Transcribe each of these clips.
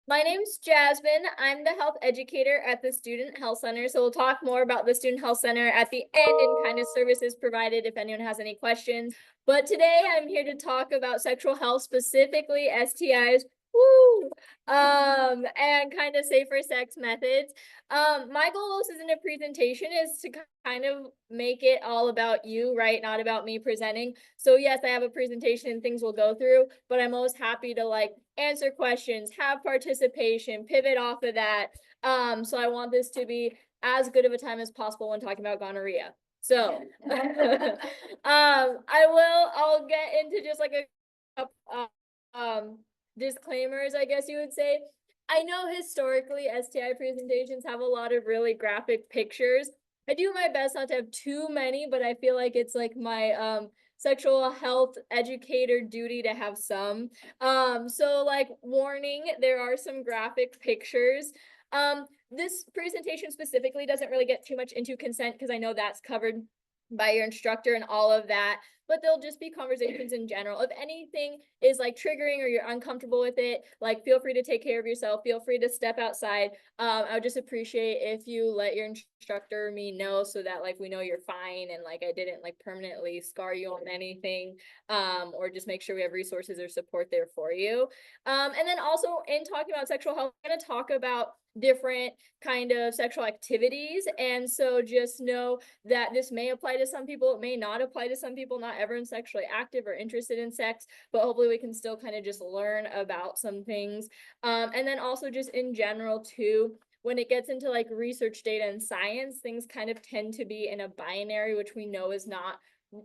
My name's Jasmine. I'm the health educator at the Student Health Center. So we'll talk more about the Student Health Center at the end and kind of services provided if anyone has any questions. But today I'm here to talk about sexual health, specifically STIs. Woo! And kind of safer sex methods. My goal is in a presentation is to kind of make it all about you, right? Not about me presenting. So yes, I have a presentation and things we'll go through, but I'm always happy to like answer questions, have participation, pivot off of that. So I want this to be as good of a time as possible when talking about gonorrhea. So I'll get into just like a disclaimers, I guess you would say. I know historically STI presentations have a lot of really graphic pictures. I do my best not to have too many, but I feel like it's like my sexual health educator duty to have some. So like warning, there are some graphic pictures. This presentation specifically doesn't really get too much into consent because I know that's covered by your instructor and all of that, but they'll just be conversations in general. If anything is like triggering or you're uncomfortable with it, like feel free to take care of yourself, feel free to step outside. I would just appreciate if you let your instructor or me know so that like we know you're fine and like I didn't like permanently scar you on anything, or just make sure we have resources or support there for you. And then also in talking about sexual health, I'm going to talk about different kind of sexual activities, and so just know that this may apply to some people, it may not apply to some people. Not everyone's sexually active or interested in sex, but hopefully we can still kind of just learn about some things. And then also just in general too, when it gets into like research data and science, things kind of tend to be in a binary, which we know is not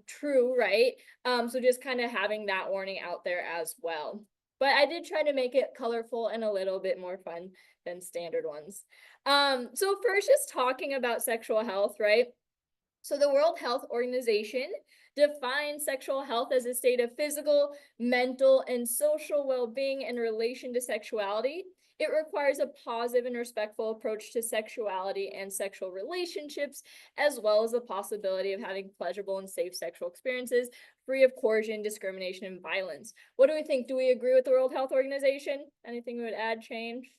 true, right? So just kind of having that warning out there as well. But I did try to make it colorful and a little bit more fun than standard ones. So first, just talking about sexual health, right? So the World Health Organization defines sexual health as a state of physical, mental, and social well-being in relation to sexuality. It requires a positive and respectful approach to sexuality and sexual relationships, as well as the possibility of having pleasurable and safe sexual experiences, free of coercion, discrimination, and violence. What do we think? Do we agree with the World Health Organization? Anything we would add, change?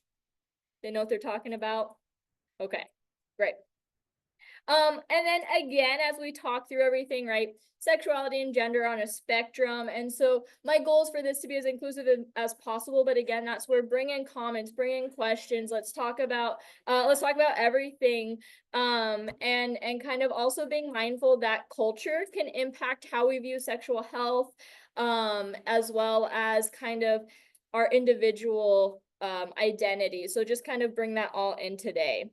They know what they're talking about? Okay, great. And then again, as we talk through everything, right? Sexuality and gender on a spectrum. And so my goal is for this to be as inclusive as possible. But again, that's where bring in comments, bring in questions. Let's talk about everything. And kind of also being mindful that culture can impact how we view sexual health, as well as kind of our individual identity. So just kind of bring that all in today.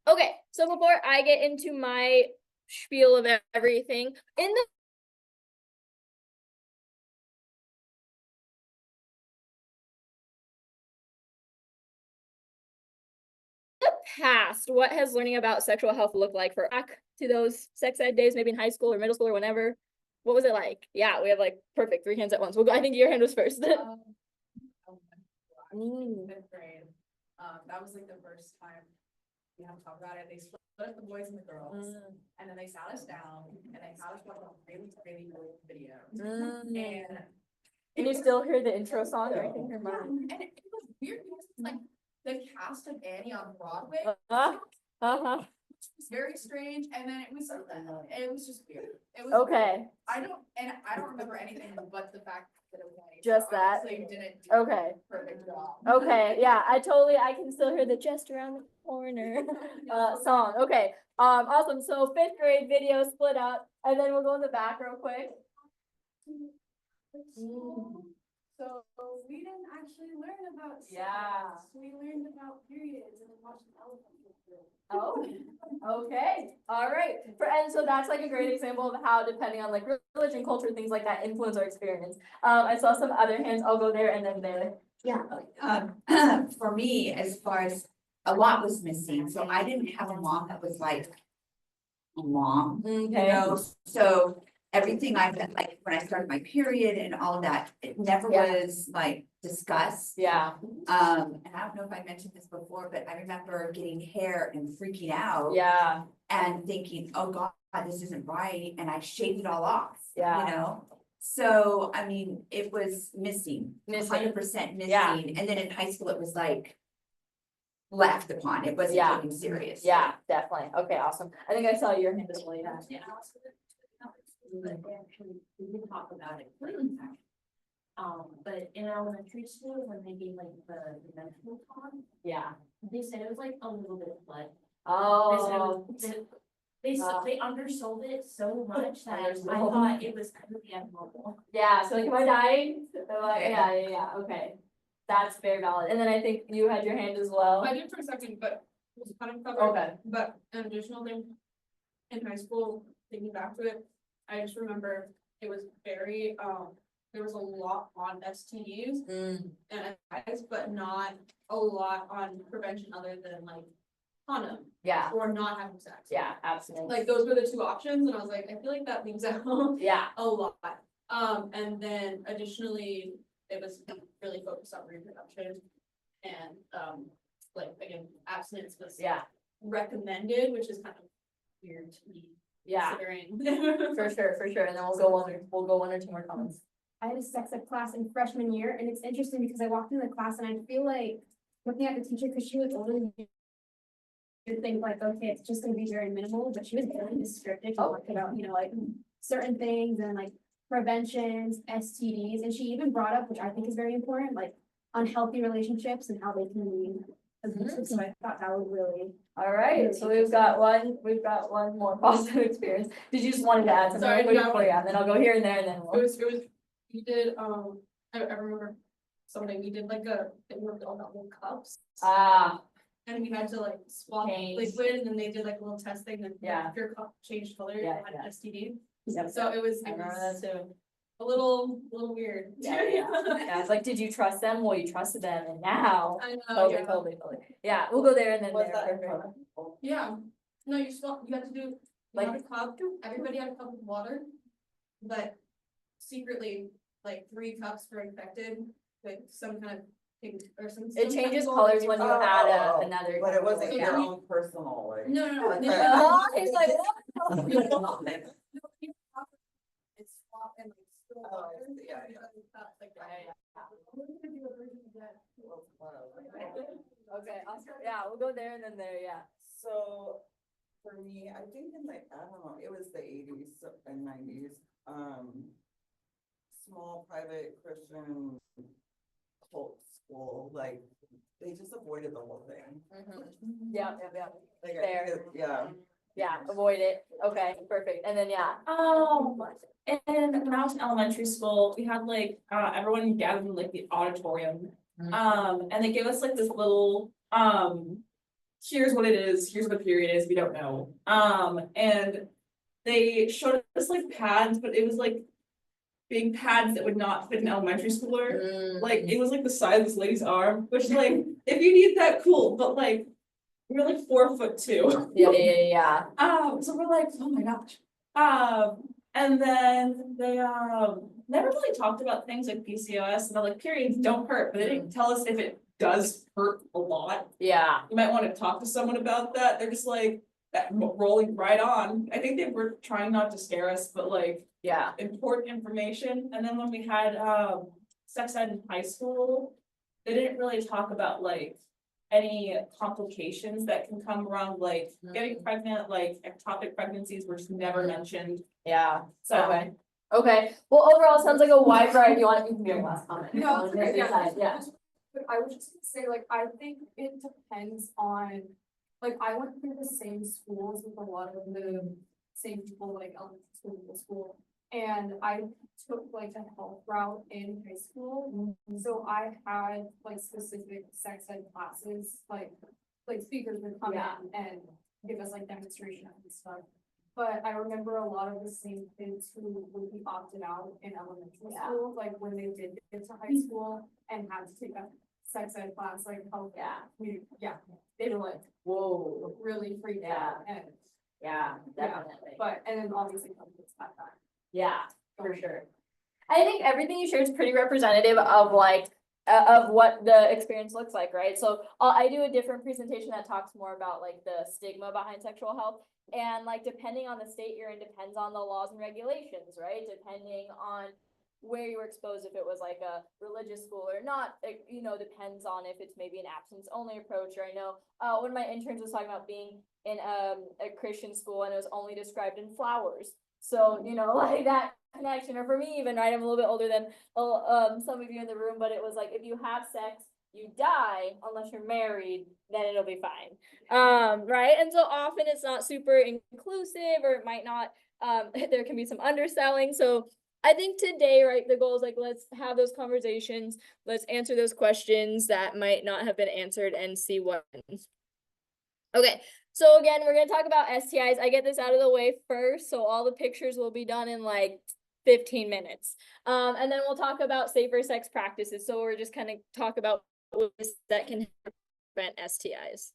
Okay, so before I get into my spiel of everything, in the past, what has learning about sexual health looked like for back to those sex ed days, maybe in high school or middle school or whenever? What was it like? Yeah, we have like perfect 3 hands at once. We'll go. I think your hand was first. Fifth grade. That was like the first time we had to talk about it. They split up the boys and the girls, and then they sat us down and they had us watch a really, really old video. And Can you still hear the intro song? Or anything? and it was weird because it's like the cast of Annie on Broadway. Uh-huh. It was very strange, and then it was just weird. It was Okay. I don't remember anything but the fact that it was Annie. Just that? Didn't do Okay. a perfect job. Okay, yeah, I can still hear the just around the corner song. Okay, awesome. So fifth grade video split up, and then we'll go in the back real quick. So we didn't actually learn about sex. Yeah. We learned about periods and watching elephants. Oh, okay, all right. And so that's like a great example of how, depending on like religion, culture, things like that, influence our experience. I saw some other hands. I'll go there and then there. Yeah, for me, as far as a lot was missing, so I didn't have a mom that was like a mom, you Okay. know, so everything I've been, like, when I started my period and all of that, it never Yeah. was like discussed. Yeah. And I don't know if I mentioned this before, but I remember getting hair and freaking out. Yeah. And thinking, oh God, this isn't right, and I shaved it all off, Yeah. you know? So, I mean, it was missing, Missing. 100% missing, Yeah. and then in high school, it was like. Laughed upon, it wasn't Yeah. taken serious. Yeah, definitely. Okay, awesome. I think I saw your hand as well, yeah. But they actually, we did talk about it. But in elementary school, when they gave like the mental talk, Yeah. they said it was like a little bit of blood. Oh. They undersold it so much that I Undersold. thought it was completely abnormal. Yeah, so like, am I dying? They're like, yeah, okay. That's very valid. And then I think you had your hand as well. I did for a second, but it was kind of covered. Okay. But an additional thing, in high school, thinking back to it, I just remember it was very, there was a lot on STDs Mm, and STIs, but not a lot on prevention other than like condom yeah, or not having sex. yeah, absolutely. Like those were the two options and I was like, I feel like that leaves out Yeah, a lot. And then additionally, it was really focused on reproduction and, like, again, abstinence was yeah, recommended, which is kind of weird to me yeah, considering. for sure. And then we'll go one or two more comments. I had a sex ed class in freshman year, and it's interesting because I walked into the class and I feel like looking at the teacher, because she was older than me, you think like, okay, it's just gonna be very minimal, but she was very descriptive, talking about, like certain things and like preventions, STDs, and she even brought up, which I think is very important, like unhealthy relationships and how they can be abusive, so I thought that was really. All right, so we've got one more positive experience. Did you just wanted to add something? Sorry, Quick no, I before, yeah, and then I'll go here and there and then It we'll. was, we did, I remember something, we did like a, they were all about little cups. Ah, And we had to like swap Change. liquid and then they did like a little test thing and Yeah. if your cup changed color, you Yeah, had yeah. an STD. yep, So it was I remember that too. a little weird. Yeah. Yeah, it's like, did you trust them? Well, you trusted them and now. I know, Totally. Yeah, we'll go there and then Was there. that in Perfect. front of people? Yeah, no, you still, you had to do, you Like- had a cup, everybody had a cup of water. But secretly, like 3 cups were infected with some kind of pink or some. It some kind changes of colors when you Oh, add oh, oh. another. But it wasn't Yeah. your own personal, like. No, no, no. Okay. Oh, he's like, It's swap and like still Oh, I water. see, yeah, yeah. Like that. Yeah, We're gonna do a version of that. okay, awesome. Yeah, we'll go there and then there, yeah. So, for me, I think in like, I don't know, it was the 80s and 90s, small private Christian cult school, like, they just avoided the whole thing. Yeah. Like, I Fair. think yeah. Yeah, avoid it. Okay, perfect. And then, yeah. And when I was in elementary school, we had like, everyone gathered in like the auditorium. And they gave us like this little, here's what it is, here's what a period is, we don't know. And they showed us like pads, but it was like big pads that would not fit an elementary schooler. Mm, Like, it was like the size of this lady's arm, which like, if you need that, cool, but like, we're like 4'2". yeah. So we're like, oh my gosh. And then they never really talked about things like PCOS and they're like periods don't hurt, but they didn't tell us if it does hurt a lot. Yeah, You might want to talk to someone about that. They're just like that rolling right on. I think they were trying not to scare us, but like yeah. important information. And then when we had sex ed in high school, they didn't really talk about like any complications that can come around, like getting pregnant, like ectopic pregnancies were just never mentioned. Yeah, So okay. Well, overall, it sounds like a wide variety. You can do your last comment. No, On your side, yeah. But I was just gonna say, like, I think it depends on, like, I went through the same schools with a lot of the same people, like elementary school, middle school. And I took like a health route in high school, so I had like specific sex ed classes, like speakers would come Yeah. in and give us like demonstration and stuff. But I remember a lot of the same kids who would be opted out in elementary Yeah. school, like when they did get to high school and had to take a sex ed class, like health. Yeah. They were like Whoa. really freaked out and, Yeah, definitely. but, and then obviously companies had that. Yeah, for sure. I think everything you shared is pretty representative of like, of what the experience looks like, right? So I do a different presentation that talks more about like the stigma behind sexual health. And like, depending on the state you're in, depends on the laws and regulations, right? Depending on where you were exposed, if it was like a religious school or not, it, you know, depends on if it's maybe an absence only approach, or I know, one of my interns was talking about being in a Christian school and it was only described in flowers. So, you know, like that connection, or for me even, right, I'm a little bit older than, some of you in the room, but it was like, if you have sex, you die unless you're married, then it'll be fine. Right, and so often it's not super inclusive, or it might not, there can be some underselling, so I think today, right, the goal is like, let's have those conversations, let's answer those questions that might not have been answered and see what. Okay, so again, we're gonna talk about STIs. I get this out of the way first, so all the pictures will be done in like 15 minutes. And then we'll talk about safer sex practices. So we're just kind of talk about ways that can prevent STIs.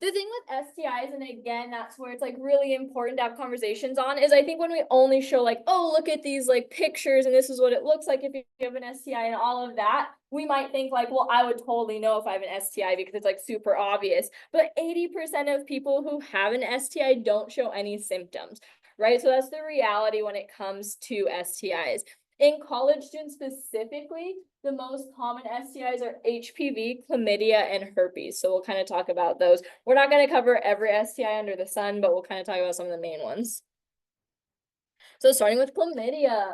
The thing with STIs, and again, that's where it's like really important to have conversations on, is I think when we only show like, oh, look at these like pictures and this is what it looks like if you have an STI and all of that, we might think like, well, I would totally know if I have an STI because it's like super obvious. But 80% of people who have an STI don't show any symptoms, right? So that's the reality when it comes to STIs. In college students specifically, the most common STIs are HPV, chlamydia, and herpes. So we'll kind of talk about those. We're not going to cover every STI under the sun, but we'll kind of talk about some of the main ones. So starting with chlamydia.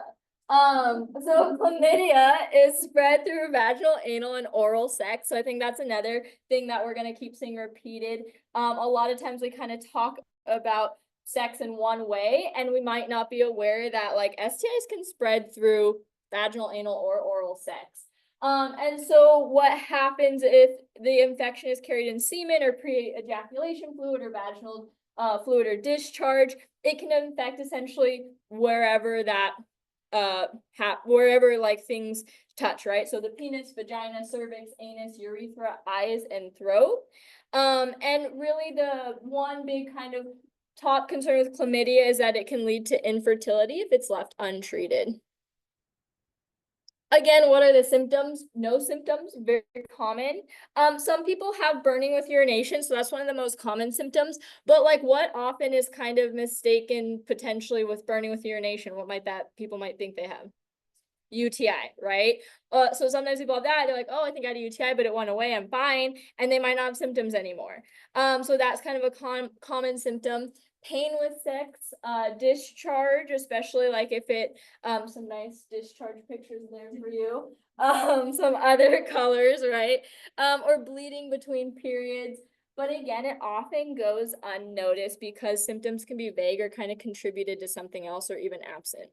So chlamydia is spread through vaginal, anal, and oral sex. So I think that's another thing that we're going to keep seeing repeated. A lot of times we kind of talk about sex in one way, and we might not be aware that like STIs can spread through vaginal, anal, or oral sex. And so what happens if the infection is carried in semen or pre-ejaculation fluid or vaginal fluid or discharge? It can infect essentially wherever that wherever like things touch, right? So the penis, vagina, cervix, anus, urethra, eyes, and throat. And really the one big kind of top concern with chlamydia is that it can lead to infertility if it's left untreated. Again, what are the symptoms? No symptoms, very common. Some people have burning with urination, so that's one of the most common symptoms. But like what often is kind of mistaken potentially with burning with urination? What might that people might think they have? UTI, right? So sometimes people have that, they're like, oh, I think I had a UTI, but it went away, I'm fine. And they might not have symptoms anymore. So that's kind of a common symptom. Pain with sex, discharge, especially like if it, some nice discharge pictures there for you. Some other colors, right? Or bleeding between periods. But again, it often goes unnoticed because symptoms can be vague or kind of contributed to something else or even absent.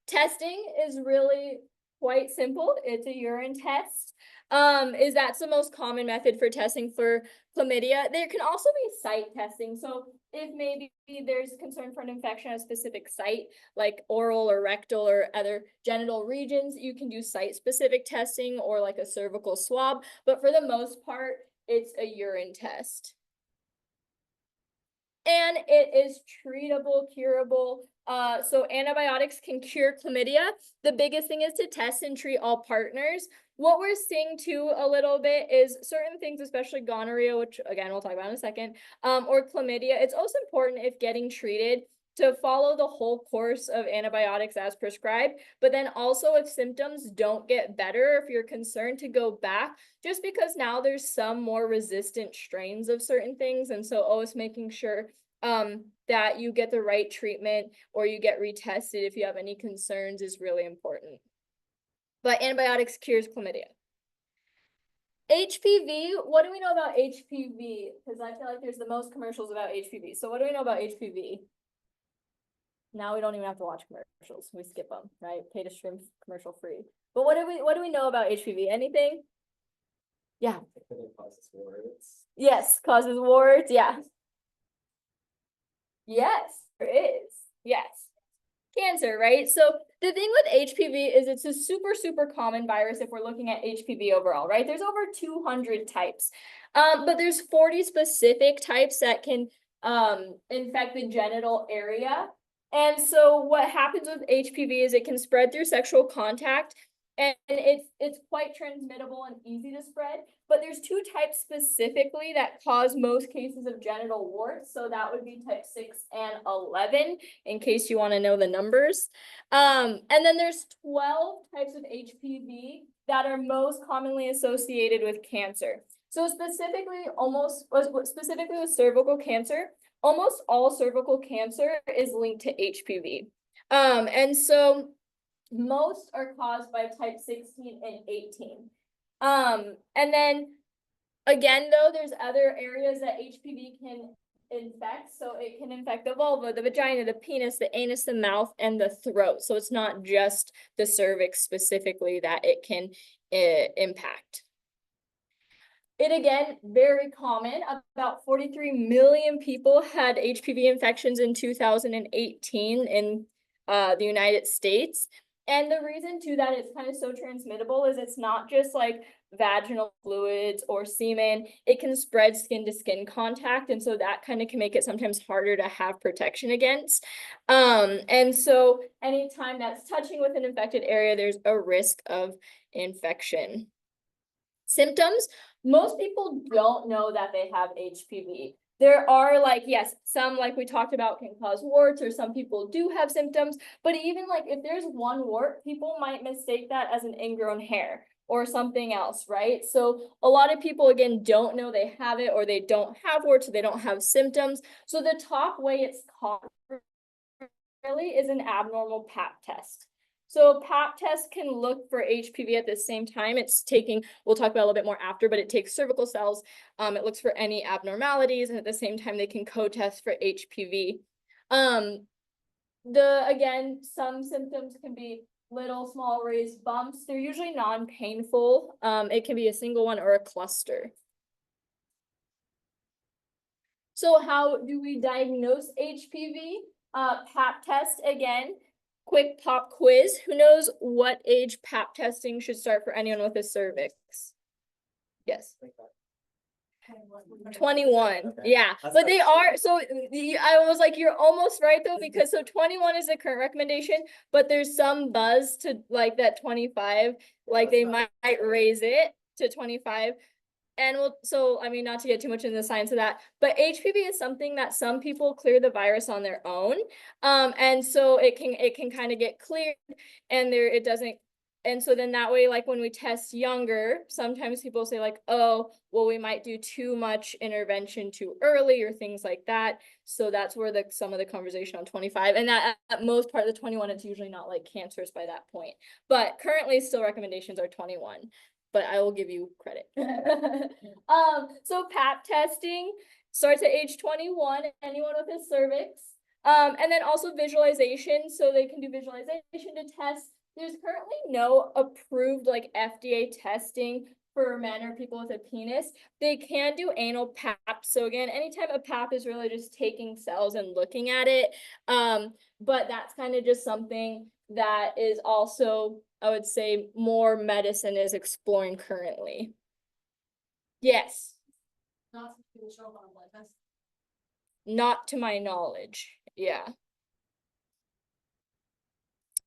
Testing is really quite simple. It's a urine test. That's the most common method for testing for chlamydia. There can also be site testing. So if maybe there's concern for an infection at a specific site, like oral or rectal or other genital regions, you can do site-specific testing or like a cervical swab. But for the most part, it's a urine test. And it is treatable, curable. So antibiotics can cure chlamydia. The biggest thing is to test and treat all partners. What we're seeing too a little bit is certain things, especially gonorrhea, which again, we'll talk about in a second, or chlamydia. It's also important if getting treated to follow the whole course of antibiotics as prescribed, but then also if symptoms don't get better, if you're concerned to go back, just because now there's some more resistant strains of certain things. And so always making sure that you get the right treatment or you get retested if you have any concerns is really important. But antibiotics cures chlamydia. HPV, what do we know about HPV? Because I feel like there's the most commercials about HPV. So what do we know about HPV? Now we don't even have to watch commercials. We skip them, right? Pay to stream commercial free. But what do we know about HPV? Anything? Yeah. It causes warts. Yes, causes warts. Yeah. Yes, there is. Yes. Cancer, right? So the thing with HPV is it's a super, super common virus if we're looking at HPV overall, right? There's over 200 types. But there's 40 specific types that can infect the genital area. And so what happens with HPV is it can spread through sexual contact. And it's quite transmittable and easy to spread, but there's two types specifically that cause most cases of genital warts. So that would be type 6 and 11, in case you want to know the numbers. And then there's 12 types of HPV that are most commonly associated with cancer. So specifically with cervical cancer, almost all cervical cancer is linked to HPV. And so most are caused by type 16 and 18. And then again, though, there's other areas that HPV can infect. So it can infect the vulva, the vagina, the penis, the anus, the mouth, and the throat. So it's not just the cervix specifically that it can impact. It again, very common. About 43 million people had HPV infections in 2018 in the United States. And the reason too that it's kind of so transmittable is it's not just like vaginal fluids or semen, it can spread skin to skin contact. And so that kind of can make it sometimes harder to have protection against. And so anytime that's touching with an infected area, there's a risk of infection. Symptoms, most people don't know that they have HPV. There are like, yes, some like we talked about can cause warts, or some people do have symptoms, but even like if there's one wart, people might mistake that as an ingrown hair or something else, right? So a lot of people, again, don't know they have it, or they don't have warts, or they don't have symptoms. So the top way it's caught really is an abnormal pap test. So pap test can look for HPV at the same time. It's taking, we'll talk about a little bit more after, but it takes cervical cells. It looks for any abnormalities, and at the same time, they can co-test for HPV. Again, some symptoms can be little, small raised bumps. They're usually non-painful. It can be a single one or a cluster. So how do we diagnose HPV? Pap test again. Quick pop quiz. Who knows what age pap testing should start for anyone with a cervix? Yes. 21. Yeah, but they are, so I was like, you're almost right though, because so 21 is the current recommendation, but there's some buzz to like that 25, like they might raise it to 25. And so I mean, not to get too much into the science of that, but HPV is something that some people clear the virus on their own. And so it can kind of get cleared, and it doesn't. And so then that way, like when we test younger, sometimes people say like, oh, well, we might do too much intervention too early or things like that. So that's where some of the conversation on 25, and that at most part of the 21, it's usually not like cancerous by that point. But currently still recommendations are 21. But I will give you credit. So pap testing starts at age 21, anyone with a cervix. And then also visualization, so they can do visualization to test. There's currently no approved like FDA testing for men or people with a penis. They can do anal pap. So again, anytime a pap is really just taking cells and looking at it. But that's kind of just something that is also, I would say, more medicine is exploring currently. Yes. Not to show up on a blood test. Not to my knowledge. Yeah.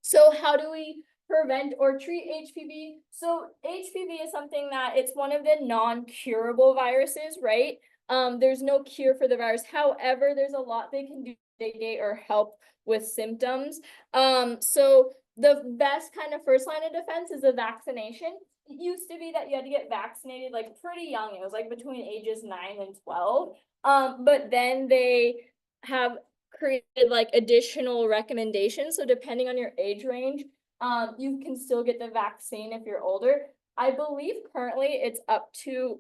So how do we prevent or treat HPV? So HPV is something that it's one of the non-curable viruses, right? There's no cure for the virus. However, there's a lot they can do to mitigate or help with symptoms. So the best kind of first line of defense is a vaccination. It used to be that you had to get vaccinated like pretty young. It was like between ages 9 and 12. But then they have created like additional recommendations. So depending on your age range, you can still get the vaccine if you're older. I believe currently it's up to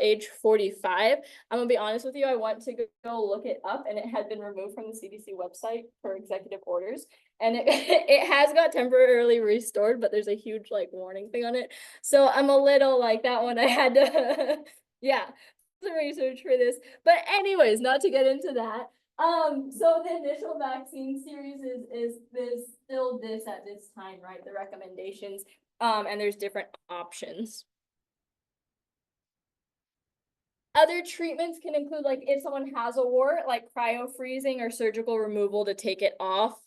age 45. I'm gonna be honest with you, I went to go look it up, and it had been removed from the CDC website for executive orders, and it has got temporarily restored, but there's a huge like warning thing on it. So I'm a little like that one. I had to yeah, some research for this. But anyways, not to get into that. So the initial vaccine series is still this at this time, right? The recommendations. And there's different options. Other treatments can include like if someone has a wart, like cryo freezing or surgical removal to take it off.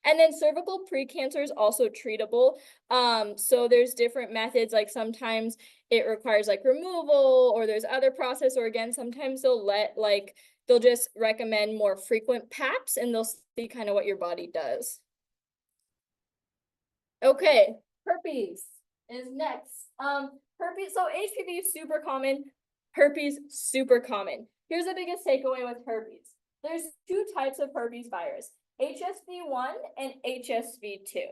And then cervical precancer is also treatable. So there's different methods, like sometimes it requires like removal, or there's other process, or again, sometimes they'll just recommend more frequent PAPs, and they'll see kind of what your body does. Okay, herpes is next. Herpes, so HPV is super common, herpes super common. Here's the biggest takeaway with herpes. There's two types of herpes virus, HSV1 and HSV2.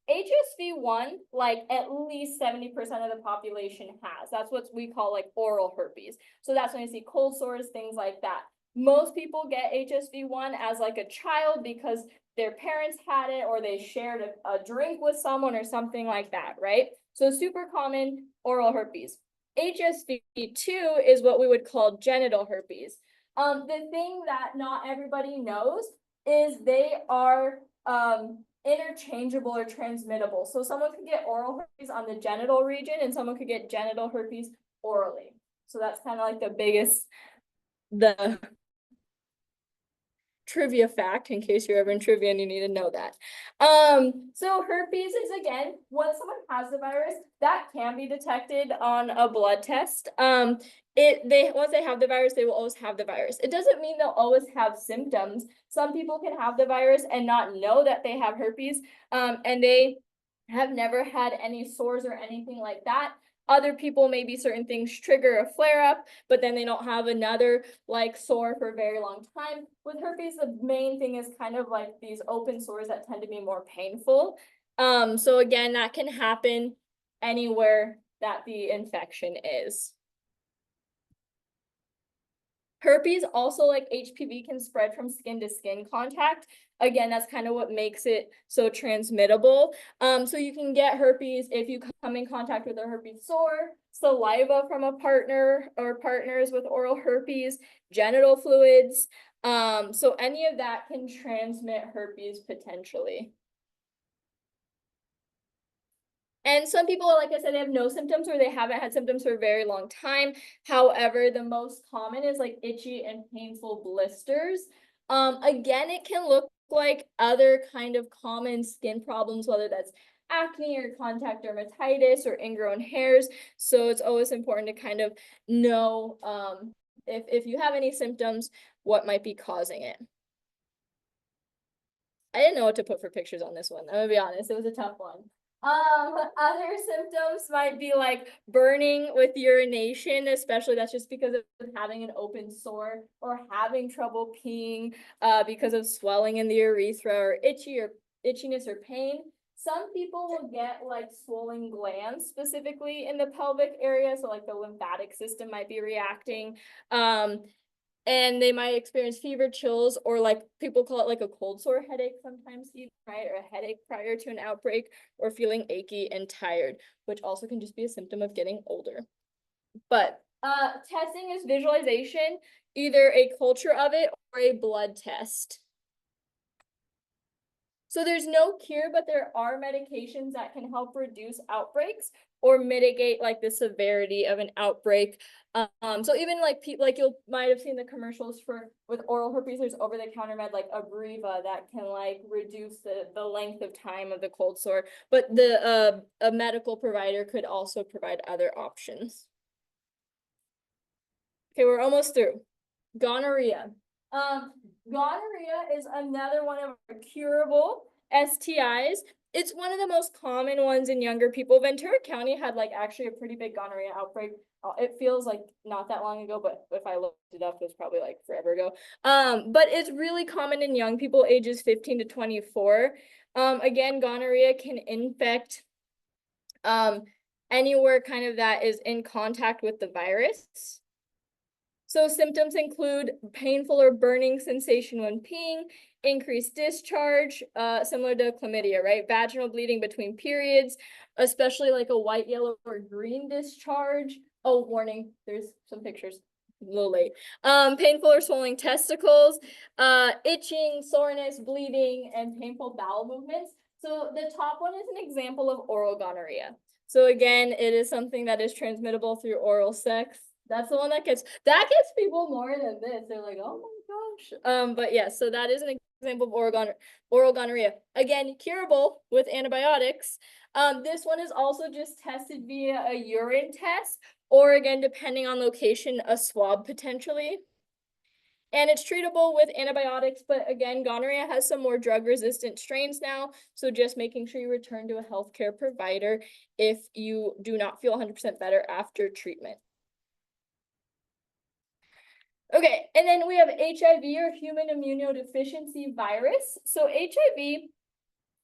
HSV1, like at least 70% of the population has. That's what we call like oral herpes. So that's when you see cold sores, things like that. Most people get HSV1 as like a child because their parents had it, or they shared a drink with someone or something like that, right? So super common oral herpes. HSV2 is what we would call genital herpes. The thing that not everybody knows is they are interchangeable or transmittable. So someone could get oral herpes on the genital region, and someone could get genital herpes orally. So that's kind of like the trivia fact, in case you're ever in trivia and you need to know that. So herpes is, again, once someone has the virus, that can be detected on a blood test. Once they have the virus, they will always have the virus. It doesn't mean they'll always have symptoms. Some people can have the virus and not know that they have herpes, and they have never had any sores or anything like that. Other people, maybe certain things trigger a flare-up, but then they don't have another like sore for a very long time. With herpes, the main thing is kind of like these open sores that tend to be more painful. So again, that can happen anywhere that the infection is. Herpes, also like HPV, can spread from skin to skin contact. Again, that's kind of what makes it so transmittable. So you can get herpes if you come in contact with a herpes sore, saliva from a partner or partners with oral herpes, genital fluids. So any of that can transmit herpes potentially. And some people, like I said, they have no symptoms, or they haven't had symptoms for a very long time. However, the most common is like itchy and painful blisters. Again, it can look like other kind of common skin problems, whether that's acne or contact dermatitis or ingrown hairs. So it's always important to kind of know if you have any symptoms, what might be causing it. I didn't know what to put for pictures on this one. I'm gonna be honest, it was a tough one. Other symptoms might be like burning with urination, especially that's just because of having an open sore, or having trouble peeing because of swelling in the urethra, or itchiness or pain. Some people will get like swollen glands, specifically in the pelvic area, so like the lymphatic system might be reacting. And they might experience fever, chills, or like people call it like a cold sore headache sometimes, even, right? Or a headache prior to an outbreak, or feeling achy and tired, which also can just be a symptom of getting older. But testing is visualization, either a culture of it or a blood test. So there's no cure, but there are medications that can help reduce outbreaks or mitigate like the severity of an outbreak. So even like you might have seen the commercials with oral herpes, there's over-the-counter med like Abreva that can like reduce the length of time of the cold sore. But a medical provider could also provide other options. Okay, we're almost through. Gonorrhea. Gonorrhea is another one of our curable STIs. It's one of the most common ones in younger people. Ventura County had like actually a pretty big gonorrhea outbreak. It feels like not that long ago, but if I looked it up, it was probably like forever ago. But it's really common in young people ages 15 to 24. Again, gonorrhea can infect anywhere kind of that is in contact with the virus. So symptoms include painful or burning sensation when peeing, increased discharge, similar to chlamydia, right? Vaginal bleeding between periods, especially like a white, yellow, or green discharge. Oh, warning, there's some pictures, a little late. Painful or swelling testicles, itching, soreness, bleeding, and painful bowel movements. So the top one is an example of oral gonorrhea. So again, it is something that is transmittable through oral sex. That's the one that gets people more than this. They're like, oh my gosh. But yeah, so that is an example of oral gonorrhea, again, curable with antibiotics. This one is also just tested via a urine test, or again, depending on location, a swab potentially. And it's treatable with antibiotics, but again, gonorrhea has some more drug-resistant strains now, so just making sure you return to a healthcare provider if you do not feel 100% better after treatment. Okay, and then we have HIV, or human immunodeficiency virus. So HIV,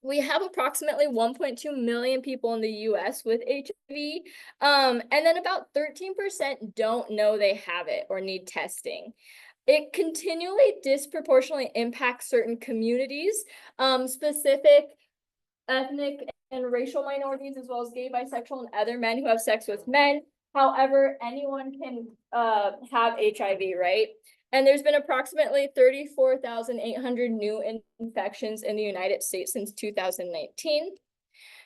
we have approximately 1.2 million people in the US with HIV, and then about 13% don't know they have it or need testing. It continually disproportionately impacts certain communities, specific ethnic and racial minorities, as well as gay, bisexual, and other men who have sex with men. However, anyone can have HIV, right? And there's been approximately 34,800 new infections in the United States since 2019.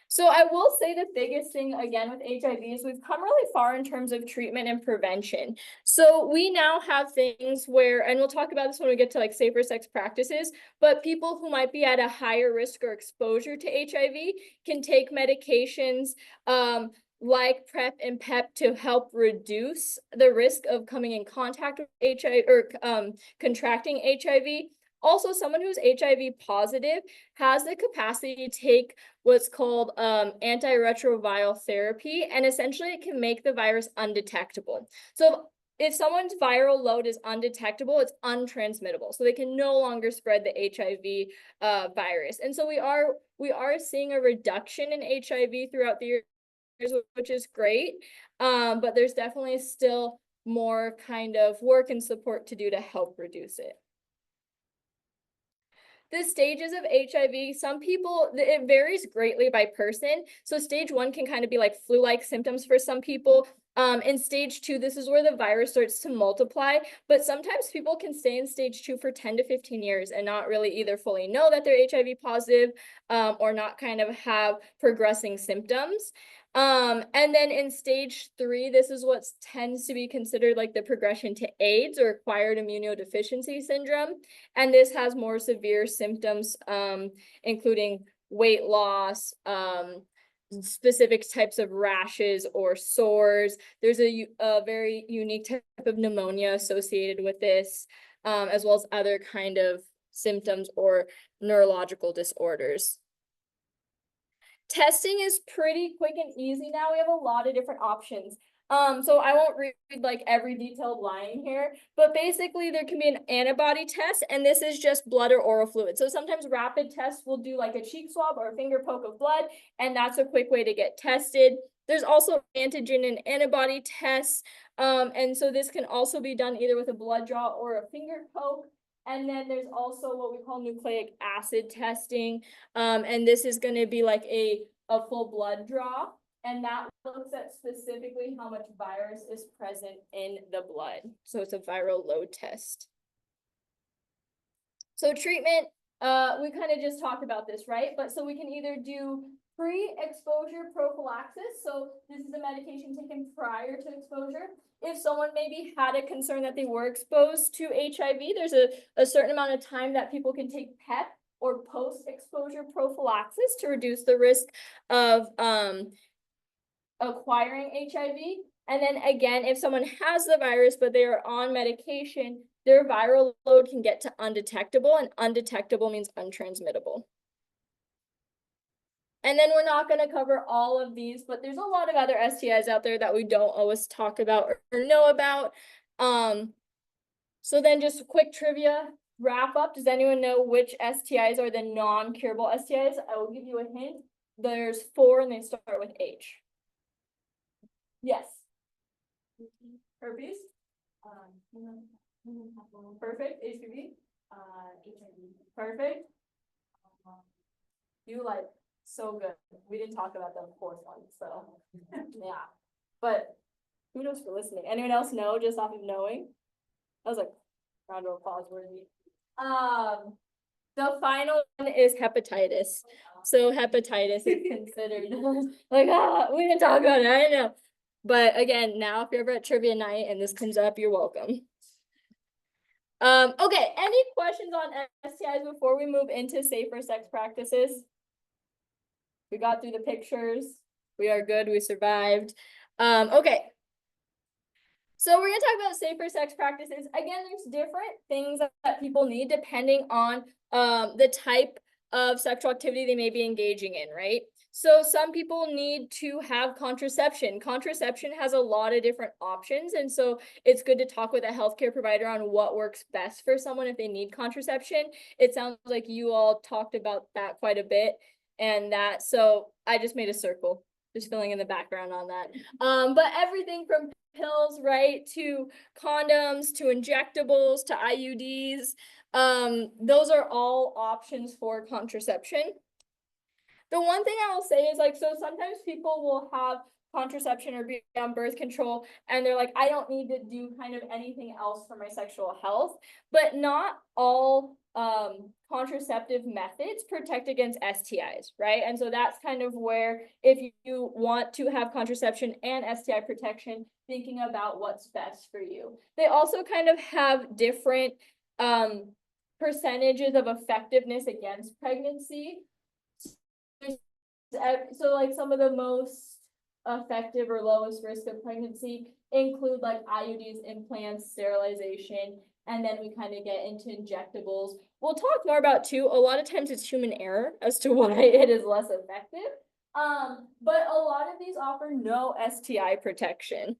So I will say the biggest thing again with HIV is we've come really far in terms of treatment and prevention. So we now have things where, and we'll talk about this when we get to like safer sex practices, but people who might be at a higher risk or exposure to HIV can take medications like PrEP and PEP to help reduce the risk of coming in contact with HIV or contracting HIV. Also, someone who's HIV positive has the capacity to take what's called antiretroviral therapy, and essentially it can make the virus undetectable. So if someone's viral load is undetectable, it's untransmittable. So they can no longer spread the HIV virus. And so we are seeing a reduction in HIV throughout the years, which is great. But there's definitely still more kind of work and support to do to help reduce it. The stages of HIV, some people, it varies greatly by person. So stage 1 can kind of be like flu-like symptoms for some people. In stage 2, this is where the virus starts to multiply, but sometimes people can stay in stage 2 for 10 to 15 years and not really either fully know that they're HIV positive or not kind of have progressing symptoms. And then in stage 3, this is what tends to be considered like the progression to AIDS or acquired immunodeficiency syndrome. And this has more severe symptoms, including weight loss, specific types of rashes or sores. There's a very unique type of pneumonia associated with this, as well as other kind of symptoms or neurological disorders. Testing is pretty quick and easy now. We have a lot of different options. So I won't read like every detailed line here, but basically there can be an antibody test, and this is just blood or oral fluid. So sometimes rapid tests will do like a cheek swab or a finger poke of blood, and that's a quick way to get tested. There's also antigen and antibody tests. And so this can also be done either with a blood draw or a finger poke. And then there's also what we call nucleic acid testing. And this is going to be like a full blood draw. And that looks at specifically how much virus is present in the blood. So it's a viral load test. So treatment, we kind of just talked about this, right? But so we can either do pre-exposure prophylaxis. So this is a medication taken prior to exposure. If someone maybe had a concern that they were exposed to HIV, there's a certain amount of time that people can take PEP or post-exposure prophylaxis to reduce the risk of acquiring HIV. And then again, if someone has the virus, but they are on medication, their viral load can get to undetectable, and undetectable means untransmittable. And then we're not going to cover all of these, but there's a lot of other STIs out there that we don't always talk about or know about. So then just a quick trivia wrap up. Does anyone know which STIs are the non-curable STIs? I will give you a hint. There's 4 and they start with H. Yes. Herpes. Perfect. HPV. HIV. Perfect. You like so good. We didn't talk about the 4th one, so yeah. But kudos for listening. Anyone else know just off of knowing? That was like round of applause worthy. The final one is hepatitis. So hepatitis is considered like we didn't talk about it. I know. But again, now if you're ever at trivia night and this comes up, you're welcome. Okay, any questions on STIs before we move into safer sex practices? We got through the pictures. We are good. We survived. Okay. So we're gonna talk about safer sex practices. Again, there's different things that people need depending on the type of sexual activity they may be engaging in, right? So some people need to have contraception. Contraception has a lot of different options, and so it's good to talk with a healthcare provider on what works best for someone if they need contraception. It sounds like you all talked about that quite a bit, and that, so I just made a circle, just filling in the background on that. But everything from pills, right, to condoms, to injectables, to IUDs, those are all options for contraception. The one thing I will say is, like, so sometimes people will have contraception or be on birth control and they're like, I don't need to do kind of anything else for my sexual health, but not all contraceptive methods protect against STIs, right? And so that's kind of where, if you want to have contraception and STI protection, thinking about what's best for you. They also kind of have different percentages of effectiveness against pregnancy. So like some of the most effective or lowest risk of pregnancy include like IUDs, implants, sterilization, and then we kind of get into injectables. We'll talk more about too. A lot of times it's human error as to why it is less effective. But a lot of these offer no STI protection.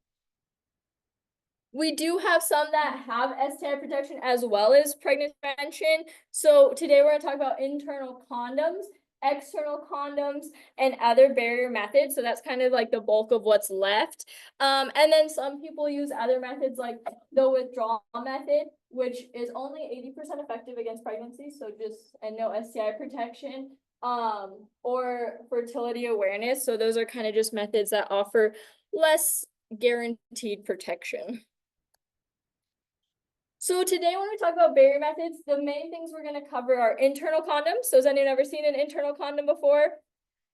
We do have some that have STI protection as well as pregnancy prevention. So today we're going to talk about internal condoms, external condoms, and other barrier methods. So that's kind of like the bulk of what's left. And then some people use other methods like the withdrawal method, which is only 80% effective against pregnancy. So and no STI protection, or fertility awareness. So those are kind of just methods that offer less guaranteed protection. So today when we talk about barrier methods, the main things we're going to cover are internal condoms. So has anyone ever seen an internal condom before?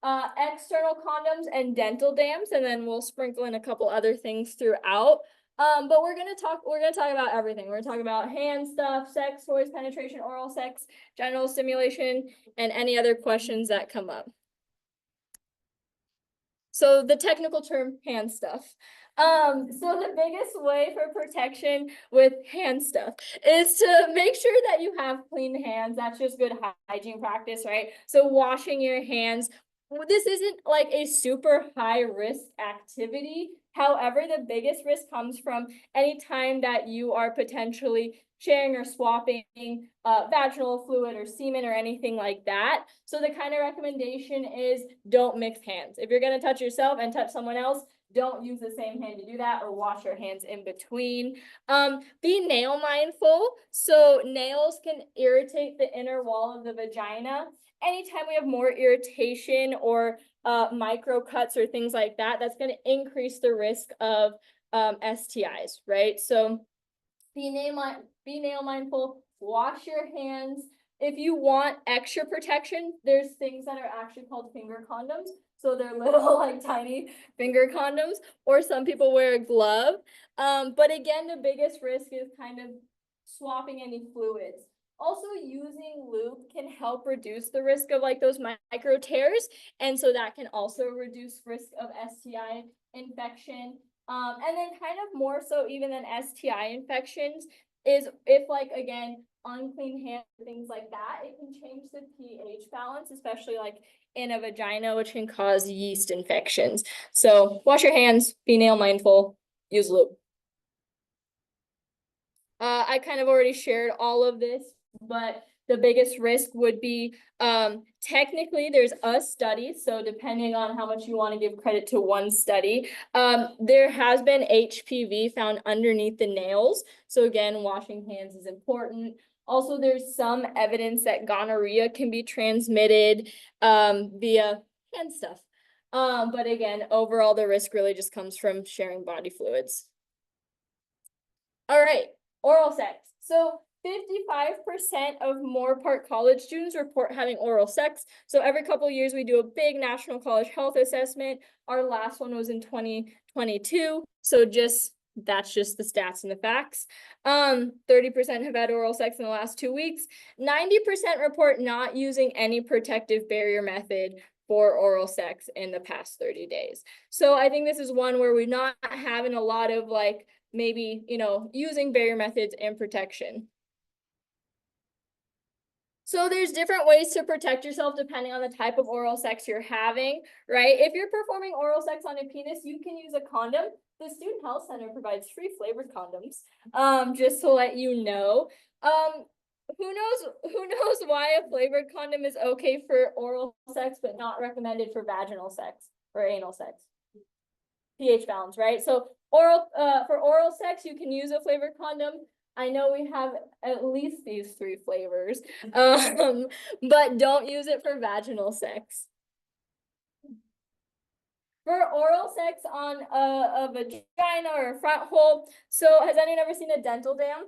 External condoms and dental dams, and then we'll sprinkle in a couple other things throughout. But we're gonna talk about everything. We're gonna talk about hand stuff, sex toys, penetration, oral sex, genital stimulation, and any other questions that come up. So the technical term, hand stuff. So the biggest way for protection with hand stuff is to make sure that you have clean hands. That's just good hygiene practice, right? So washing your hands. This isn't like a super high risk activity. However, the biggest risk comes from any time that you are potentially sharing or swapping vaginal fluid or semen or anything like that. So the kind of recommendation is don't mix hands. If you're going to touch yourself and touch someone else, don't use the same hand to do that, or wash your hands in between. Be nail mindful. So nails can irritate the inner wall of the vagina. Anytime we have more irritation or micro cuts or things like that, that's going to increase the risk of STIs, right? So be nail mindful, wash your hands. If you want extra protection, there's things that are actually called finger condoms. So they're little like tiny finger condoms, or some people wear a glove. But again, the biggest risk is kind of swapping any fluids. Also, using lube can help reduce the risk of like those micro tears. And so that can also reduce risk of STI infection. And then kind of more so even than STI infections is if like, again, unclean hands, things like that, it can change the pH balance, especially like in a vagina, which can cause yeast infections. So wash your hands, be nail mindful, use lube. I kind of already shared all of this, but the biggest risk would be, technically there's a study. So depending on how much you want to give credit to one study, there has been HPV found underneath the nails. So again, washing hands is important. Also, there's some evidence that gonorrhea can be transmitted via hand stuff. But again, overall, the risk really just comes from sharing body fluids. All right, oral sex. So 55% of Moore-Park College students report having oral sex. So every couple of years, we do a big national college health assessment. Our last one was in 2022. So just That's just the stats and the facts. 30% have had oral sex in the last 2 weeks. 90% report not using any protective barrier method for oral sex in the past 30 days. So I think this is one where we're not having a lot of like, maybe, using barrier methods and protection. So there's different ways to protect yourself depending on the type of oral sex you're having, right? If you're performing oral sex on a penis, you can use a condom. The Student Health Center provides free flavored condoms, just to let you know. Who knows why a flavored condom is okay for oral sex, but not recommended for vaginal sex or anal sex? pH balance, right? So for oral sex, you can use a flavored condom. I know we have at least these 3 flavors, but don't use it for vaginal sex. For oral sex on a vagina or a front hole, so has anyone ever seen a dental dam?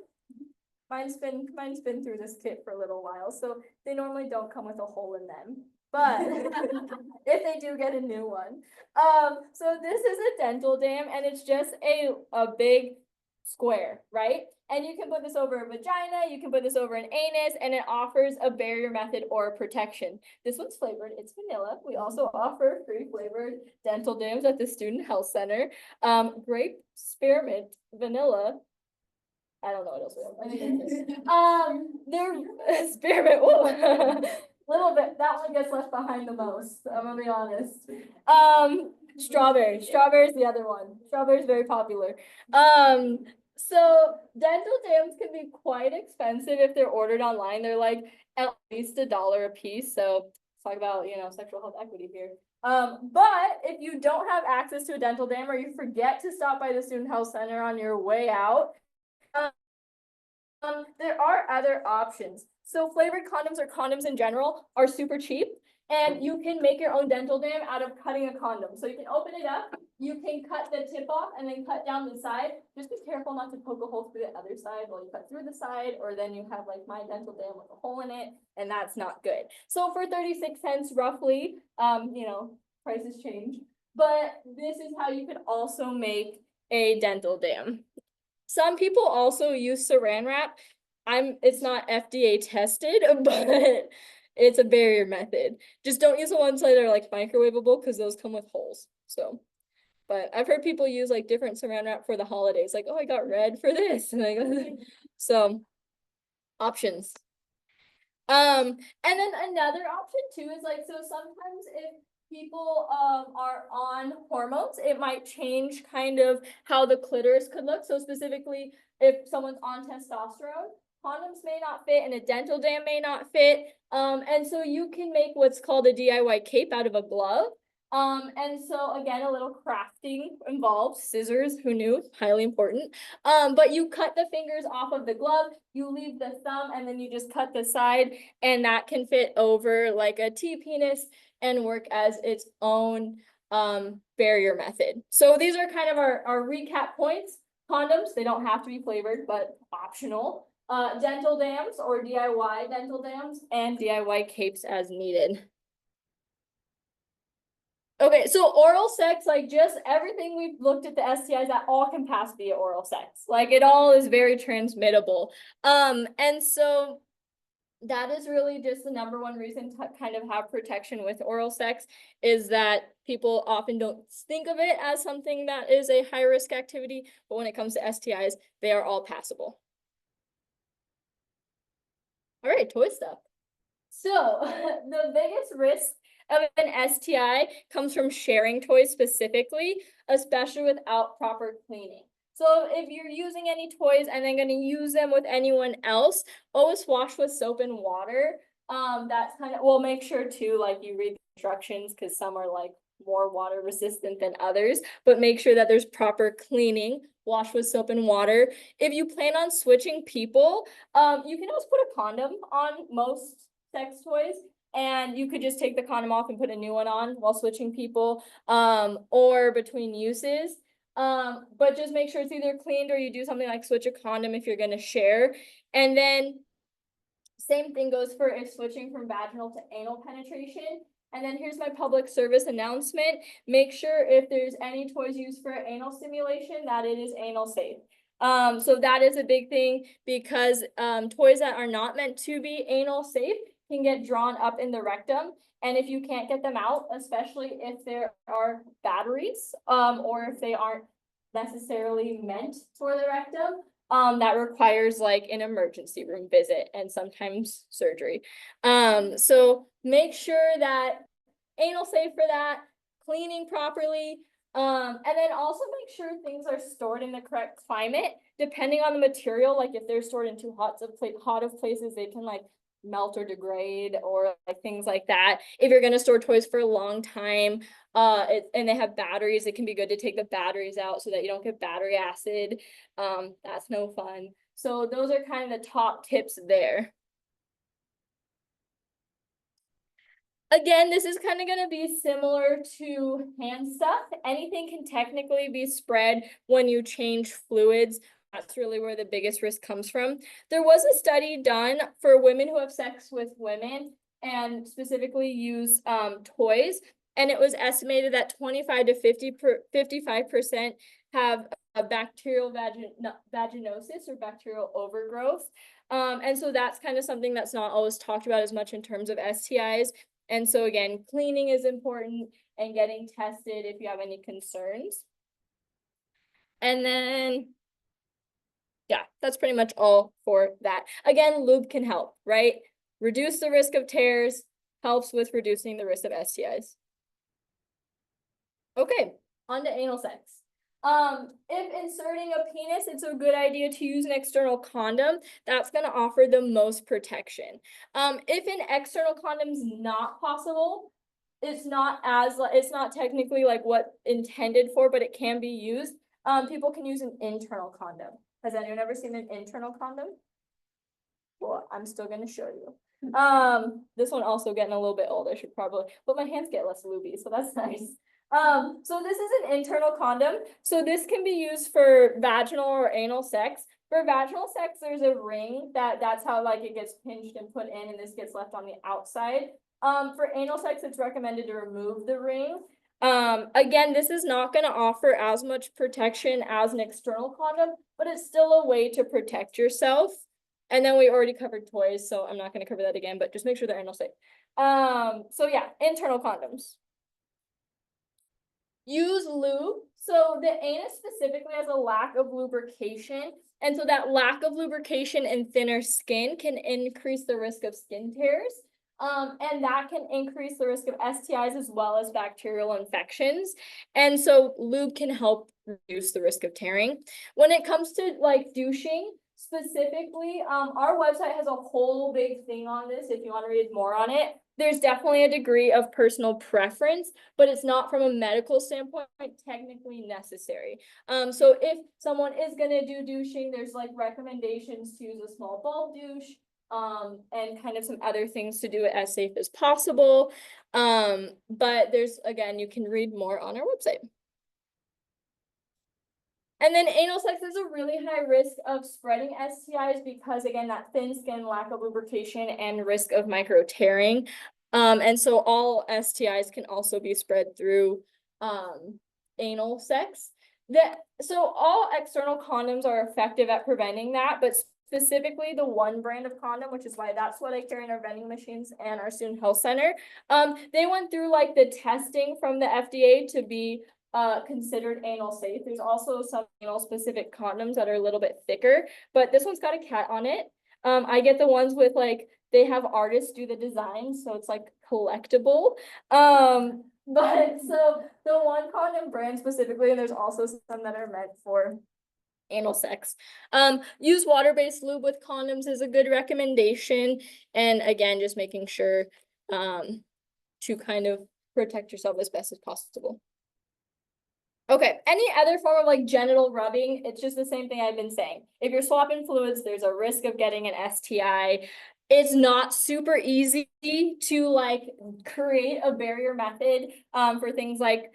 Mine's been through this kit for a little while, so they normally don't come with a hole in them. But if they do, get a new one. So this is a dental dam, and it's just a big square, right? And you can put this over a vagina, you can put this over an anus, and it offers a barrier method or protection. This one's flavored, it's vanilla. We also offer free flavored dental dams at the Student Health Center. Grape, spearmint, vanilla. I don't know what else we have. They're spearmint. Little bit. That one gets left behind the most. I'm gonna be honest. Strawberry. Strawberry is the other one. Strawberry is very popular. So dental dams can be quite expensive if they're ordered online. They're like at least $1 a piece. So let's talk about, sexual health equity here. But if you don't have access to a dental dam or you forget to stop by the Student Health Center on your way out, there are other options. So flavored condoms or condoms in general are super cheap, and you can make your own dental dam out of cutting a condom. So you can open it up, you can cut the tip off and then cut down the side. Just be careful not to poke a hole through the other side while you cut through the side, or then you have like my dental dam with a hole in it, and that's not good. So for 36 cents roughly, prices change, but this is how you could also make a dental dam. Some people also use saran wrap. It's not FDA tested, but it's a barrier method. Just don't use the ones that are like microwavable because those come with holes. So, but I've heard people use like different saran wrap for the holidays. Like, oh, I got red for this, and I got so options. And then another option too is like, so sometimes if people are on hormones, it might change kind of how the clitoris could look. So specifically, if someone's on testosterone, condoms may not fit and a dental dam may not fit. And so you can make what's called a DIY cape out of a glove. And so again, a little crafting involved, scissors, who knew, highly important. But you cut the fingers off of the glove, you leave the thumb, and then you just cut the side, and that can fit over like a T-penis and work as its own barrier method. So these are kind of our recap points. Condoms, they don't have to be flavored, but optional. Dental dams or DIY dental dams, and DIY capes as needed. Okay, so oral sex, like just everything we've looked at the STIs, that all can pass via oral sex. Like it all is very transmittable. And so that is really just the number one reason to kind of have protection with oral sex, is that people often don't think of it as something that is a high risk activity, but when it comes to STIs, they are all passable. All right, toy stuff. So the biggest risk of an STI comes from sharing toys specifically, especially without proper cleaning. So if you're using any toys and then gonna use them with anyone else, always wash with soap and water. That's kind of, well, make sure too, like you read the instructions, because some are like more water resistant than others, but make sure that there's proper cleaning. Wash with soap and water. If you plan on switching people, you can always put a condom on most sex toys, and you could just take the condom off and put a new one on while switching people, or between uses. But just make sure it's either cleaned or you do something like switch a condom if you're going to share. And then same thing goes for if switching from vaginal to anal penetration. And then here's my public service announcement. Make sure if there's any toys used for anal stimulation that it is anal safe. So that is a big thing because toys that are not meant to be anal safe can get drawn up in the rectum. And if you can't get them out, especially if there are batteries, or if they aren't necessarily meant for the rectum, that requires like an emergency room visit and sometimes surgery. So make sure that anal safe for that, cleaning properly, and then also make sure things are stored in the correct climate, depending on the material. Like if they're stored in too hot of places, they can like melt or degrade or like things like that. If you're gonna store toys for a long time, and they have batteries, it can be good to take the batteries out so that you don't get battery acid. That's no fun. So those are kind of the top tips there. Again, this is kind of going to be similar to hand stuff. Anything can technically be spread when you change fluids. That's really where the biggest risk comes from. There was a study done for women who have sex with women and specifically use toys. And it was estimated that 25 to 55% have a bacterial vaginosis or bacterial overgrowth. And so that's kind of something that's not always talked about as much in terms of STIs. And so again, cleaning is important and getting tested if you have any concerns. And then, yeah, that's pretty much all for that. Again, lube can help, right? Reduce the risk of tears, helps with reducing the risk of STIs. Okay, on to anal sex. If inserting a penis, it's a good idea to use an external condom. That's going to offer the most protection. If an external condom is not possible, it's not technically like what intended for, but it can be used. People can use an internal condom. Has anyone ever seen an internal condom? Well, I'm still going to show you. This one also getting a little bit old. I should probably, but my hands get less lubey, so that's nice. So this is an internal condom. So this can be used for vaginal or anal sex. For vaginal sex, there's a ring that's how like it gets pinched and put in, and this gets left on the outside. For anal sex, it's recommended to remove the ring. Again, this is not going to offer as much protection as an external condom, but it's still a way to protect yourself. And then we already covered toys, so I'm not going to cover that again, but just make sure they're anal safe. So yeah, internal condoms. Use lube. So the anus specifically has a lack of lubrication. And so that lack of lubrication and thinner skin can increase the risk of skin tears. And that can increase the risk of STIs as well as bacterial infections. And so lube can help reduce the risk of tearing. When it comes to like douching, specifically, our website has a whole big thing on this if you want to read more on it. There's definitely a degree of personal preference, but it's not from a medical standpoint technically necessary. So if someone is going to do douching, there's like recommendations to use a small bulb douche, and kind of some other things to do it as safe as possible. But there's, again, you can read more on our website. And then anal sex is a really high risk of spreading STIs because, again, that thin skin, lack of lubrication, and risk of micro tearing. And so all STIs can also be spread through anal sex. So all external condoms are effective at preventing that, but specifically the one brand of condom, which is why that's what I carry in our vending machines and our student health center. They went through like the testing from the FDA to be considered anal safe. There's also some anal specific condoms that are a little bit thicker, but this one's got a cat on it. I get the ones with like, they have artists do the design, so it's like collectible. But so the one condom brand specifically, and there's also some that are meant for anal sex. Use water-based lube with condoms is a good recommendation. And again, just making sure to kind of protect yourself as best as possible. Okay, any other form of like genital rubbing, it's just the same thing I've been saying. If you're swapping fluids, there's a risk of getting an STI. It's not super easy to like create a barrier method for things like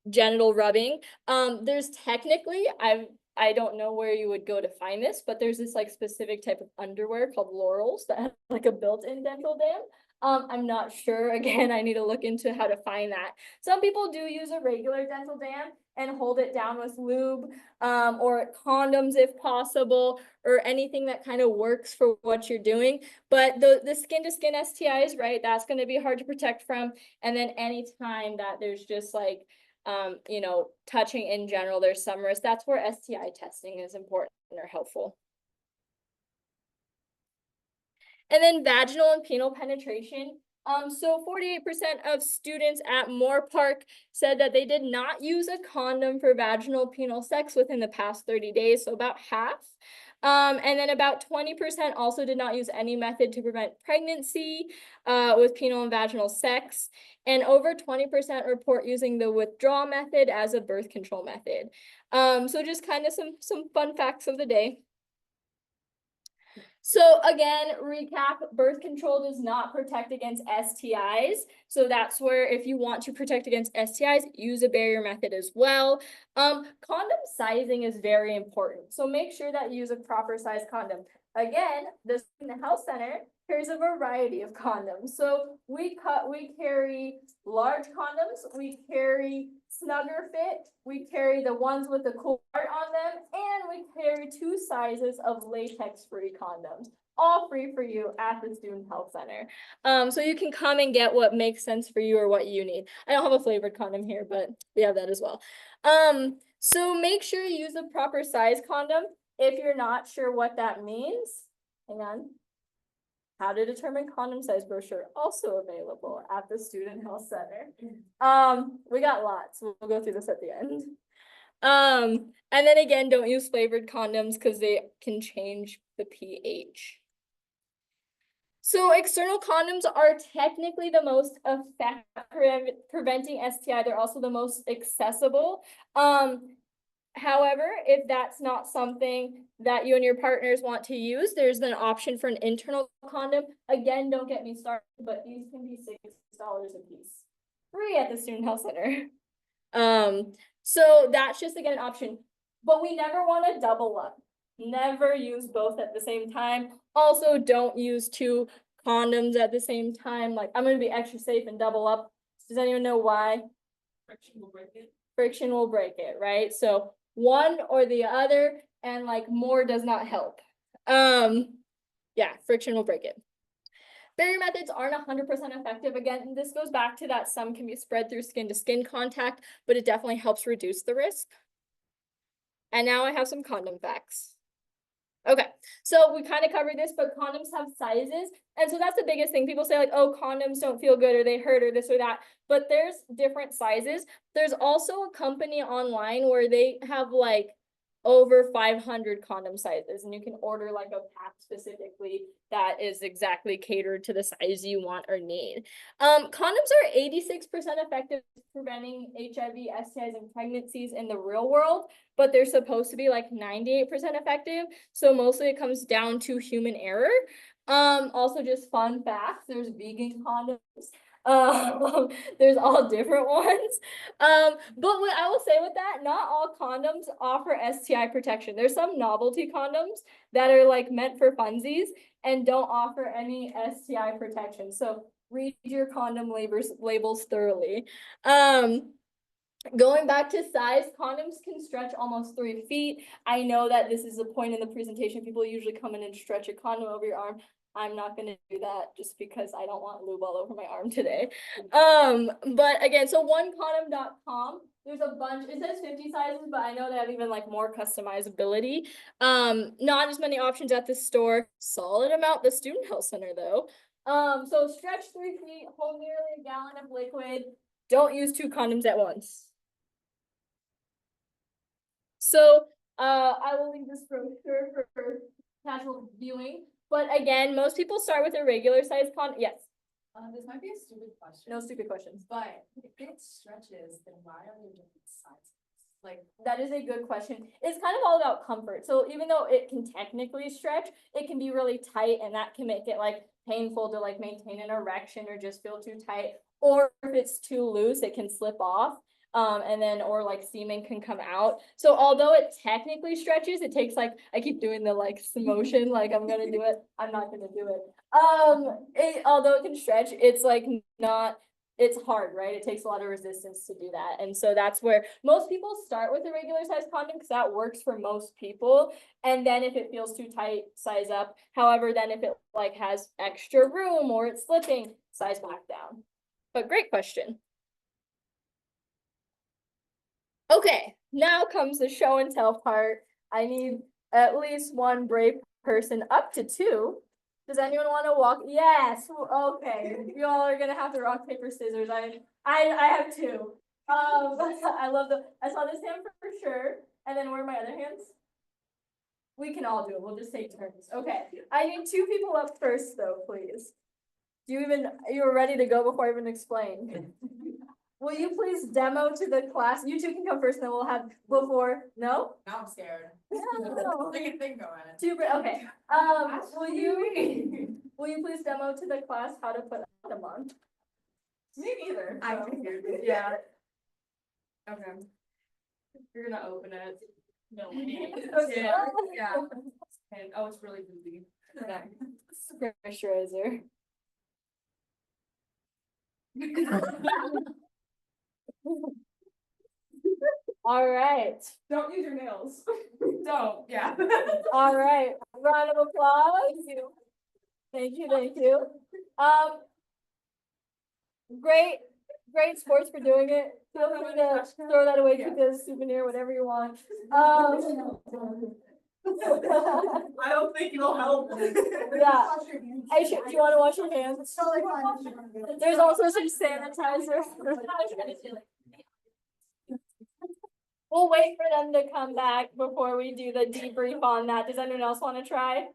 genital rubbing. There's technically, I don't know where you would go to find this, but there's this like specific type of underwear called Laurels that has like a built-in dental dam. I'm not sure. Again, I need to look into how to find that. Some people do use a regular dental dam and hold it down with lube, or condoms if possible, or anything that kind of works for what you're doing. But the skin to skin STIs, right, that's going to be hard to protect from. And then anytime that there's just like, you know, touching in general, there's some risk. That's where STI testing is important or helpful. And then vaginal and penile penetration. So 48% of students at Moore Park said that they did not use a condom for vaginal penile sex within the past 30 days, so about half. And then about 20% also did not use any method to prevent pregnancy with penile and vaginal sex. And over 20% report using the withdrawal method as a birth control method. So just kind of some fun facts of the day. So again, recap, birth control does not protect against STIs. So that's where if you want to protect against STIs, use a barrier method as well. Condom sizing is very important. So make sure that you use a proper size condom. Again, the health center carries a variety of condoms. So we carry large condoms, we carry snugger fit, we carry the ones with the cool art on them, and we carry 2 sizes of latex-free condoms, all free for you at the Student Health Center. So you can come and get what makes sense for you or what you need. I don't have a flavored condom here, but we have that as well. So make sure you use a proper size condom. If you're not sure what that means, hang on. How to determine condom size brochure, also available at the Student Health Center. We got lots. We'll go through this at the end. And then again, don't use flavored condoms because they can change the pH. So external condoms are technically the most effective preventing STI. They're also the most accessible. However, if that's not something that you and your partners want to use, there's an option for an internal condom. Again, don't get me started, but these can be $6 a piece. Free at the Student Health Center. So that's just again an option. But we never want to double up. Never use both at the same time. Also, don't use 2 condoms at the same time. Like, I'm going to be extra safe and double up. Does anyone know why? Friction will break it. Friction will break it, right? So one or the other, and like more does not help. Yeah, friction will break it. Barrier methods aren't 100% effective. Again, this goes back to that some can be spread through skin to skin contact, but it definitely helps reduce the risk. And now I have some condom facts. Okay, so we kind of covered this, but condoms have sizes. And so that's the biggest thing. People say like, oh, condoms don't feel good or they hurt or this or that, but there's different sizes. There's also a company online where they have like over 500 condom sizes, and you can order like a pack specifically that is exactly catered to the size you want or need. Condoms are 86% effective preventing HIV, STIs, and pregnancies in the real world, but they're supposed to be like 98% effective. So mostly it comes down to human error. Also just fun facts, there's vegan condoms. There's all different ones. But what I will say with that, not all condoms offer STI protection. There's some novelty condoms that are like meant for funsies and don't offer any STI protection. So read your condom labels thoroughly. Going back to size, condoms can stretch almost 3 feet. I know that this is a point in the presentation. People usually come in and stretch a condom over your arm. I'm not going to do that just because I don't want lube all over my arm today. But again, so onecondom.com, there's a bunch, it says 50 sizes, but I know they have even like more customizability. Not as many options at the store. Solid amount, the Student Health Center though. So stretch 3 feet, hold nearly a gallon of liquid. Don't use 2 condoms at once. So I will leave this brochure for casual viewing. But again, most people start with a regular size condom. Yes. This might be a stupid question. No stupid questions. But if it stretches, then why are there different sizes? Like, That is a good question. It's kind of all about comfort. So even though it can technically stretch, it can be really tight, and that can make it like painful to like maintain an erection or just feel too tight. Or if it's too loose, it can slip off. And then, or like semen can come out. So although it technically stretches, it takes like, I keep doing the like motion, like I'm gonna do it, I'm not gonna do it. Although it can stretch, it's like not, it's hard, right? It takes a lot of resistance to do that. And so that's where most people start with a regular size condom because that works for most people. And then if it feels too tight, size up. However, then if it like has extra room or it's slipping, size back down. But great question. Okay, now comes the show and tell part. I need at least one brave person, up to two. Does anyone want to walk? Yes, okay, you all are gonna have to rock, paper, scissors. I have two. I love I saw this hand for sure, and then where are my other hands? We can all do it, we'll just take turns. Okay, I need two people up first though, please. You were ready to go before I even explained? Will you please demo to the class? You two can come first, and then we'll have before, no? Now I'm scared. No. Look at thing going. Okay, will you please demo to the class how to put them on? Me neither. I so. figured, yeah. Okay. You're gonna open it. No way. Okay. Yeah. And, oh, it's really boozy. Moisturizer. All right, Don't use your nails. Don't, yeah. all right, round of applause. Thank you. Great sports for doing it. Feel free to throw that away, keep it as a souvenir, whatever you want. I don't think it'll help. Yeah. Do you wanna wash your hands? There's also some sanitizer. We'll wait for them to come back before we do the debrief on that. Does anyone else wanna try?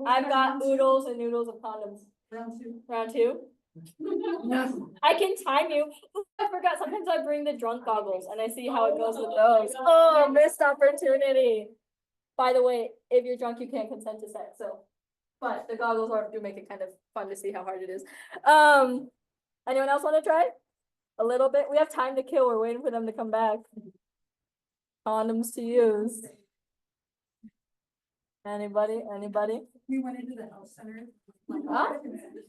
I've got oodles and noodles of condoms. Round two? I can time you. Ooh, I forgot, sometimes I bring the drunk goggles and I see how it goes with those. Oh, missed opportunity. By the way, if you're drunk, you can't consent to sex, so. But the goggles do make it kind of fun to see how hard it is. Anyone else wanna try? A little bit? We have time to kill, we're waiting for them to come back. Condoms to use. Anybody? We went into the health center. Huh?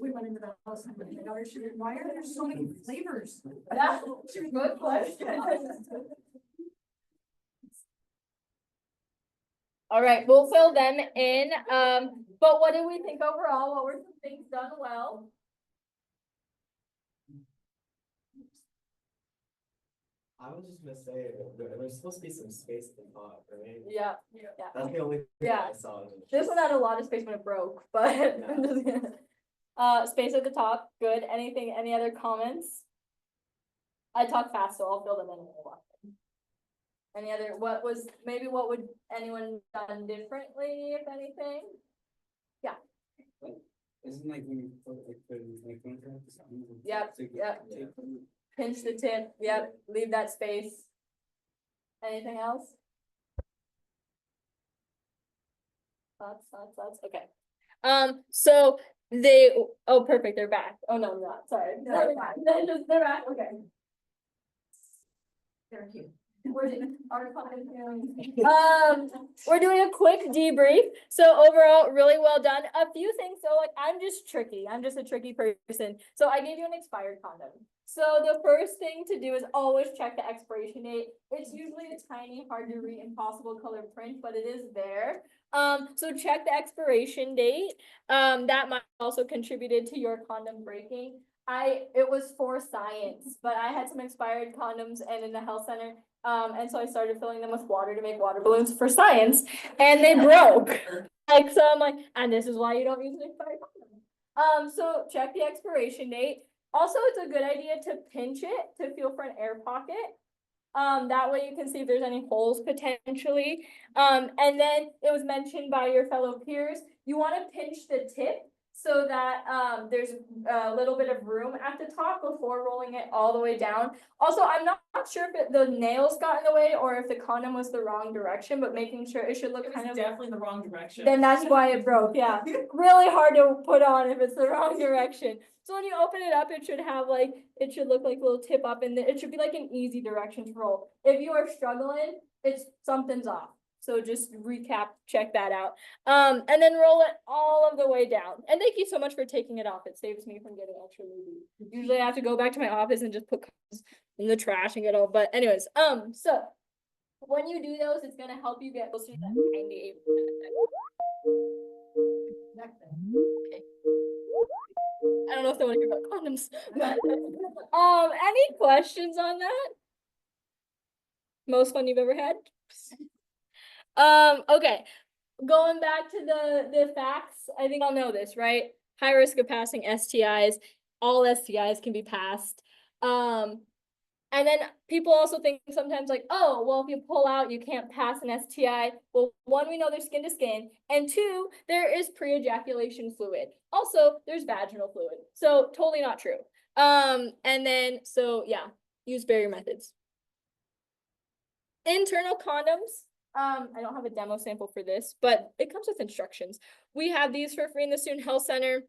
We went into the health center. My daughter, she said, why are there so many flavors? That's a good question. All right, we'll fill them in. But what did we think overall? What were some things done well? I was just gonna say, there's supposed to be some space at the top, right? Yeah. That's the only thing Yeah. I saw. This one had a lot of space when it broke, but space at the top, good. Any other comments? I talk fast, so I'll fill them in when I walk in. Any other, what would anyone done differently, if anything? Isn't like when you put like the contract or something? Yep, So you yep. take them- Pinch the tip, yep, leave that space. Anything else? Thoughts, okay. So oh, perfect, they're back. Oh, no, not, sorry. They're back, okay. They're cute. We're doing a quick debrief. So overall, really well done. A few things, so like, I'm just a tricky person. So I gave you an expired condom. So the first thing to do is always check the expiration date. It's usually a tiny, hard to read, impossible color print, but it is there. So check the expiration date. That might also contributed to your condom breaking. It was for science, but I had some expired condoms and in the health center. And so I started filling them with water to make water balloons for science, and they broke. So I'm like, and this is why you don't use an expired condom. So check the expiration date. Also, it's a good idea to pinch it to feel for an air pocket. That way you can see if there's any holes potentially. And then it was mentioned by your fellow peers, you want to pinch the tip so that there's a little bit of room at the top before rolling it all the way down. Also, I'm not sure if the nails got in the way or if the condom was the wrong direction, but making sure it should look It kind was of. definitely the wrong direction. Then that's why it broke, yeah. Really hard to put on if it's the wrong direction. So when you open it up, it should look like a little tip up, and it should be like an easy direction to roll. If you are struggling, something's off. So just recap, check that out. And then roll it all of the way down. And thank you so much for taking it off. It saves me from getting extra moody. Usually I have to go back to my office and just put cards in the trash and get all, but anyways, so when you do those, it's gonna help you get closer to that 98%. Okay. I don't know if they want to hear about condoms. Any questions on that? Most fun you've ever had? Okay. Going back to the facts, I think I'll know this, right? High risk of passing STIs. All STIs can be passed. And then people also think sometimes like, oh, well, if you pull out, you can't pass an STI. Well, one, we know there's skin to skin. And two, there is pre-ejaculation fluid. Also, there's vaginal fluid. So totally not true. And then, so yeah, use barrier methods. Internal condoms. I don't have a demo sample for this, but it comes with instructions. We have these for free in the Student Health Center.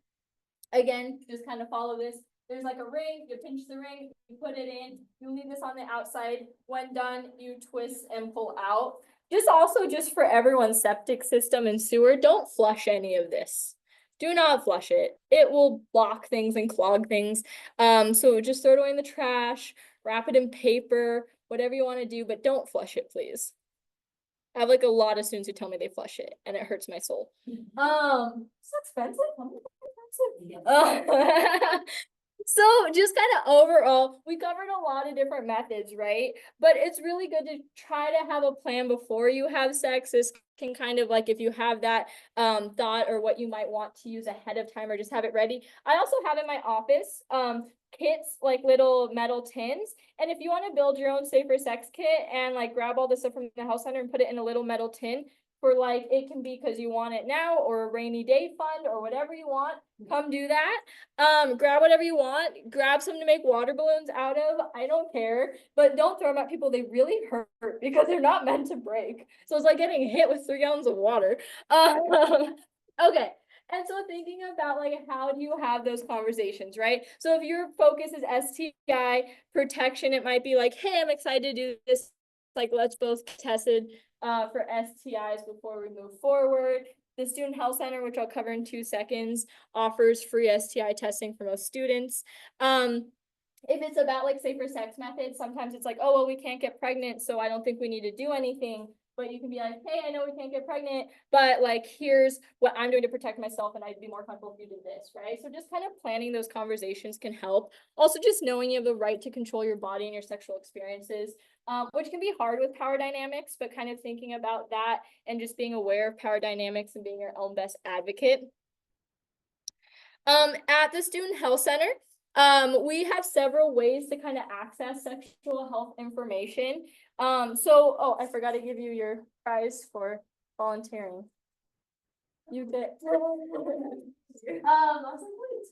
Again, just kind of follow this. There's like a ring, you pinch the ring, you put it in, you leave this on the outside. When done, you twist and pull out. Just also just for everyone's septic system and sewer, don't flush any of this. Do not flush it. It will block things and clog things. So just throw it away in the trash, wrap it in paper, whatever you want to do, but don't flush it, please. I have like a lot of students who tell me they flush it and it hurts my soul. It's expensive. So just kind of overall, we covered a lot of different methods, right? But it's really good to try to have a plan before you have sex. This can kind of like, if you have that thought or what you might want to use ahead of time or just have it ready. I also have in my office kits, like little metal tins. And if you want to build your own safer sex kit and like grab all the stuff from the health center and put it in a little metal tin, for like, it can be because you want it now or a rainy day fund or whatever you want, come do that. Grab whatever you want, grab some to make water balloons out of, I don't care, but don't throw them at people. They really hurt because they're not meant to break. So it's like getting hit with 3 gallons of water. Okay. And so thinking about like, how do you have those conversations, right? So if your focus is STI protection, it might be like, hey, I'm excited to do this. Like, let's both get tested for STIs before we move forward. The Student Health Center, which I'll cover in 2 seconds, offers free STI testing for most students. If it's about like safer sex methods, sometimes it's like, oh, well, we can't get pregnant, so I don't think we need to do anything. But you can be like, hey, I know we can't get pregnant, but like, here's what I'm doing to protect myself, and I'd be more comfortable if you did this, right? So just kind of planning those conversations can help. Also, just knowing you have the right to control your body and your sexual experiences, which can be hard with power dynamics, but kind of thinking about that and just being aware of power dynamics and being your own best advocate. At the Student Health Center, we have several ways to kind of access sexual health information. Oh, I forgot to give you your prize for volunteering. You get. I was like, wait.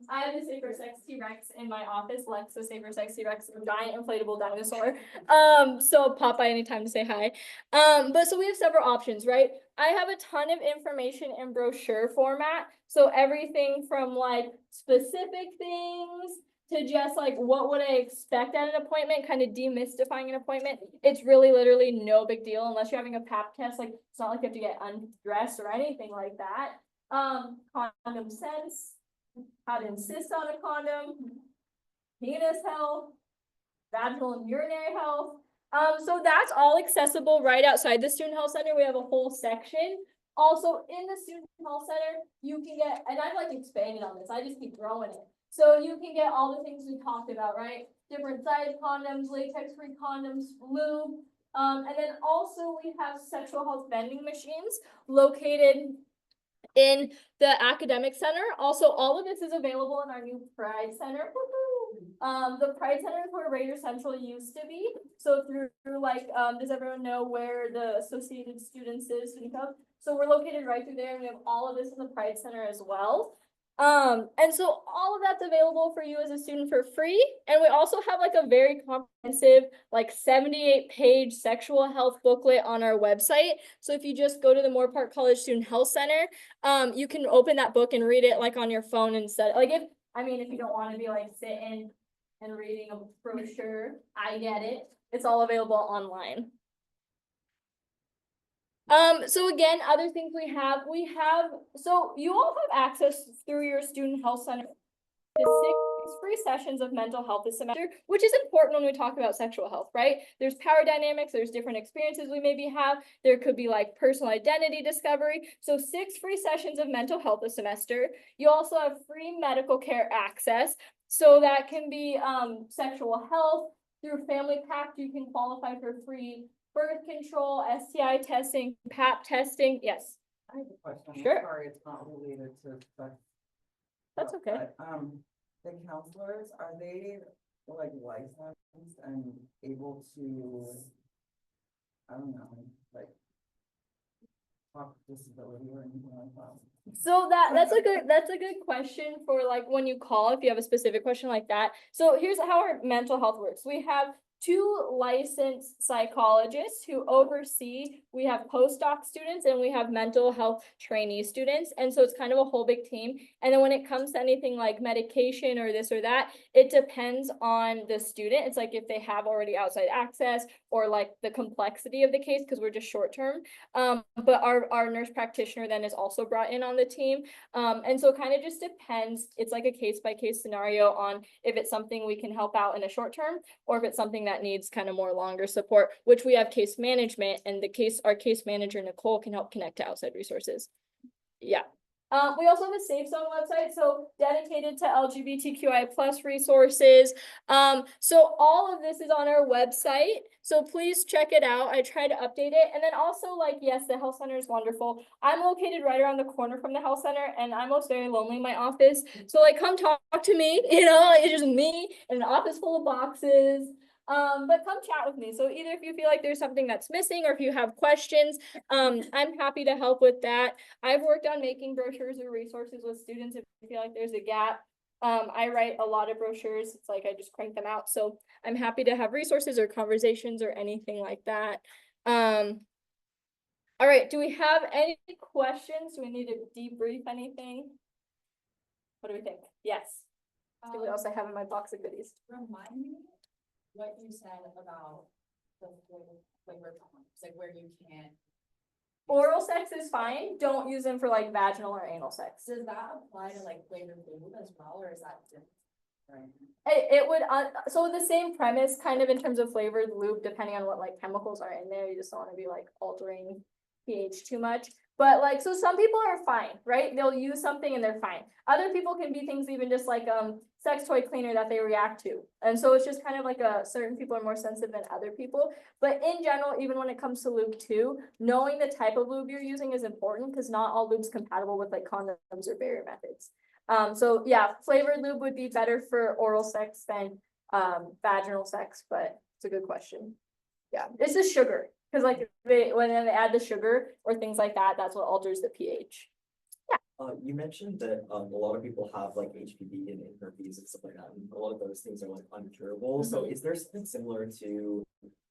I have the Safer Sex T-Rex in my office, Lex, the Safer Sex T-Rex, a giant inflatable dinosaur. So pop by anytime to say hi. But so we have several options, right? I have a ton of information in brochure format. So everything from like specific things to just like, what would I expect at an appointment, kind of demystifying an appointment. It's really literally no big deal unless you're having a pap test. Like, it's not like you have to get undressed or anything like that. Condom sense, how to insist on a condom, penis health, vaginal and urinary health. So that's all accessible right outside the Student Health Center. We have a whole section. Also in the Student Health Center, you can get, and I've like expanded on this, I just keep growing it. So you can get all the things we talked about, right? Different size condoms, latex-free condoms, lube. And then also we have sexual health vending machines located in the academic center. Also, all of this is available in our new Pride Center. The Pride Center is where Raider Central used to be. So through like, does everyone know where the Associated Students is? So we're located right through there, and we have all of this in the Pride Center as well. And so all of that's available for you as a student for free. And we also have like a very comprehensive, like 78-page sexual health booklet on our website. So if you just go to the Moore Park College Student Health Center, you can open that book and read it like on your phone instead. Like if you don't want to be like sitting and reading a brochure, I get it. It's all available online. So again, other things we have, so you all have access through your student health center to 6 free sessions of mental health this semester, which is important when we talk about sexual health, right? There's power dynamics, there's different experiences we maybe have. There could be like personal identity discovery. So 6 free sessions of mental health this semester. You also have free medical care access. So that can be sexual health. Through Family Pact, you can qualify for free birth control, STI testing, PAP testing. Yes, I have a question. I'm Sure. Sorry, it's not related to sex. that's okay. But, the counselors, are they like licensed and able to, I don't know, like talk disability or anything like that? So that's a good question for like when you call, if you have a specific question like that. So here's how our mental health works. We have 2 licensed psychologists who oversee, we have postdoc students and we have mental health trainee students. And so it's kind of a whole big team. And then when it comes to anything like medication or this or that, it depends on the student. It's like if they have already outside access or like the complexity of the case, because we're just short term. But our nurse practitioner then is also brought in on the team. And so it kind of just depends. It's like a case by case scenario on if it's something we can help out in a short term or if it's something that needs kind of more longer support, which we have case management, and our case manager, Nicole, can help connect to outside resources. Yeah. We also have a Safe Zone website, so dedicated to LGBTQI plus resources. So all of this is on our website, so please check it out. I try to update it. And then also, like, yes, the health center is wonderful. I'm located right around the corner from the health center, and I'm most very lonely in my office. So like, come talk to me, it's just me in an office full of boxes. But come chat with me. So either if you feel like there's something that's missing or if you have questions, I'm happy to help with that. I've worked on making brochures or resources with students if you feel like there's a gap. I write a lot of brochures. It's like I just crank them out. So I'm happy to have resources or conversations or anything like that. All right, do we have any questions? Do we need to debrief anything? What do we think? Yes. See what else I have in my box of goodies. Remind me what you said about the flavor tolerance, like where you can't. Oral sex is fine. Don't use them for like vaginal or anal sex. Does that apply to like flavored food as well, or is that different? It would, so the same premise kind of in terms of flavored lube, depending on what like chemicals are in there, you just don't want to be like altering pH too much. But like, so some people are fine, right? They'll use something and they're fine. Other people can be things even just like sex toy cleaner that they react to. And so it's just kind of like certain people are more sensitive than other people. But in general, even when it comes to lube too, knowing the type of lube you're using is important because not all lube's compatible with like condoms or barrier methods. So yeah, flavored lube would be better for oral sex than vaginal sex, but it's a good question. Yeah, it's the sugar, because like when they add the sugar or things like that, that's what alters the pH. You mentioned that a lot of people have like HPV and herpes and stuff like that, and a lot of those things are like uncurable. So is there something similar to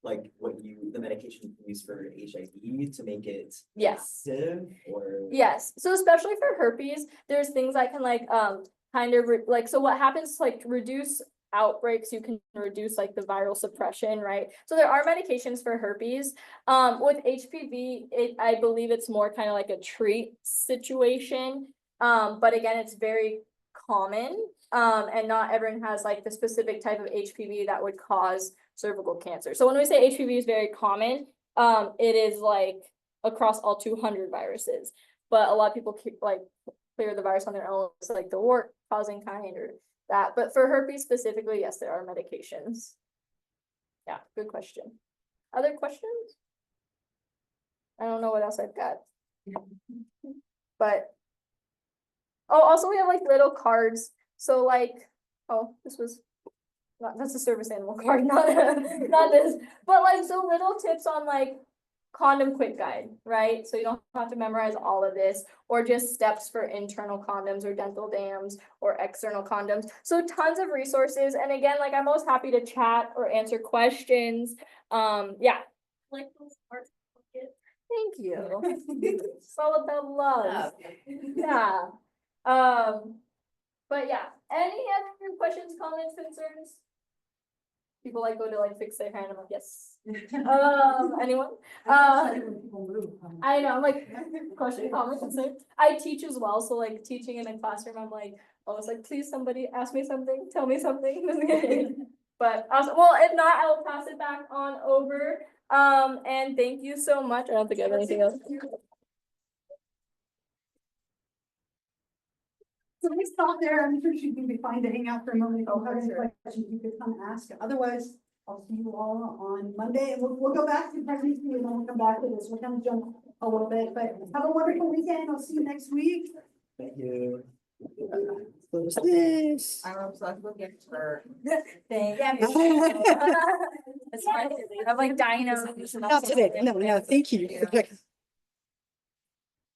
like the medication you use for HIV to make it Yes. active, or? Yes, so especially for herpes, there's things that can like kind of like, so what happens to like reduce outbreaks, you can reduce like the viral suppression, right? So there are medications for herpes. With HPV, I believe it's more kind of like a treat situation. But again, it's very common. And not everyone has like the specific type of HPV that would cause cervical cancer. So when we say HPV is very common, it is like across all 200 viruses. But a lot of people keep like clear the virus on their own. It's like the wart causing kind or that, but for herpes specifically, yes, there are medications. Yeah, good question. Other questions? I don't know what else I've got. But, oh, also we have like little cards. So like, oh, that's a service animal card, not this, but like, so little tips on like condom quick guide, right? So you don't have to memorize all of this, or just steps for internal condoms or dental dams or external condoms. So tons of resources. And again, like I'm always happy to chat or answer questions. Yeah. Like those parts. Thank you. It's all about love. Yeah. But yeah, any other questions, comments, concerns? People like go to like fix their hand. I'm like, yes. Anyone? When people move, I know, I'm like, question, comment, concern. I teach as well, so like teaching in a classroom, I'm like, always like, please somebody ask me something, tell me something. But awesome, well, if not, I will pass it back on over. And thank you so much. I don't think I have anything else. So we stop there. I'm sure she's gonna be fine to hang out for a moment. If you have any questions, you could come ask. Otherwise, I'll see you all on Monday and we'll go back to presidency and then we'll come back to this. We'll kind of jump a little bit, but have a wonderful weekend. I'll see you next week. Thank you. Close this. I'm obsessed with getting her. Thank you. It's fine. I'm like dying of. Not today. No, thank you.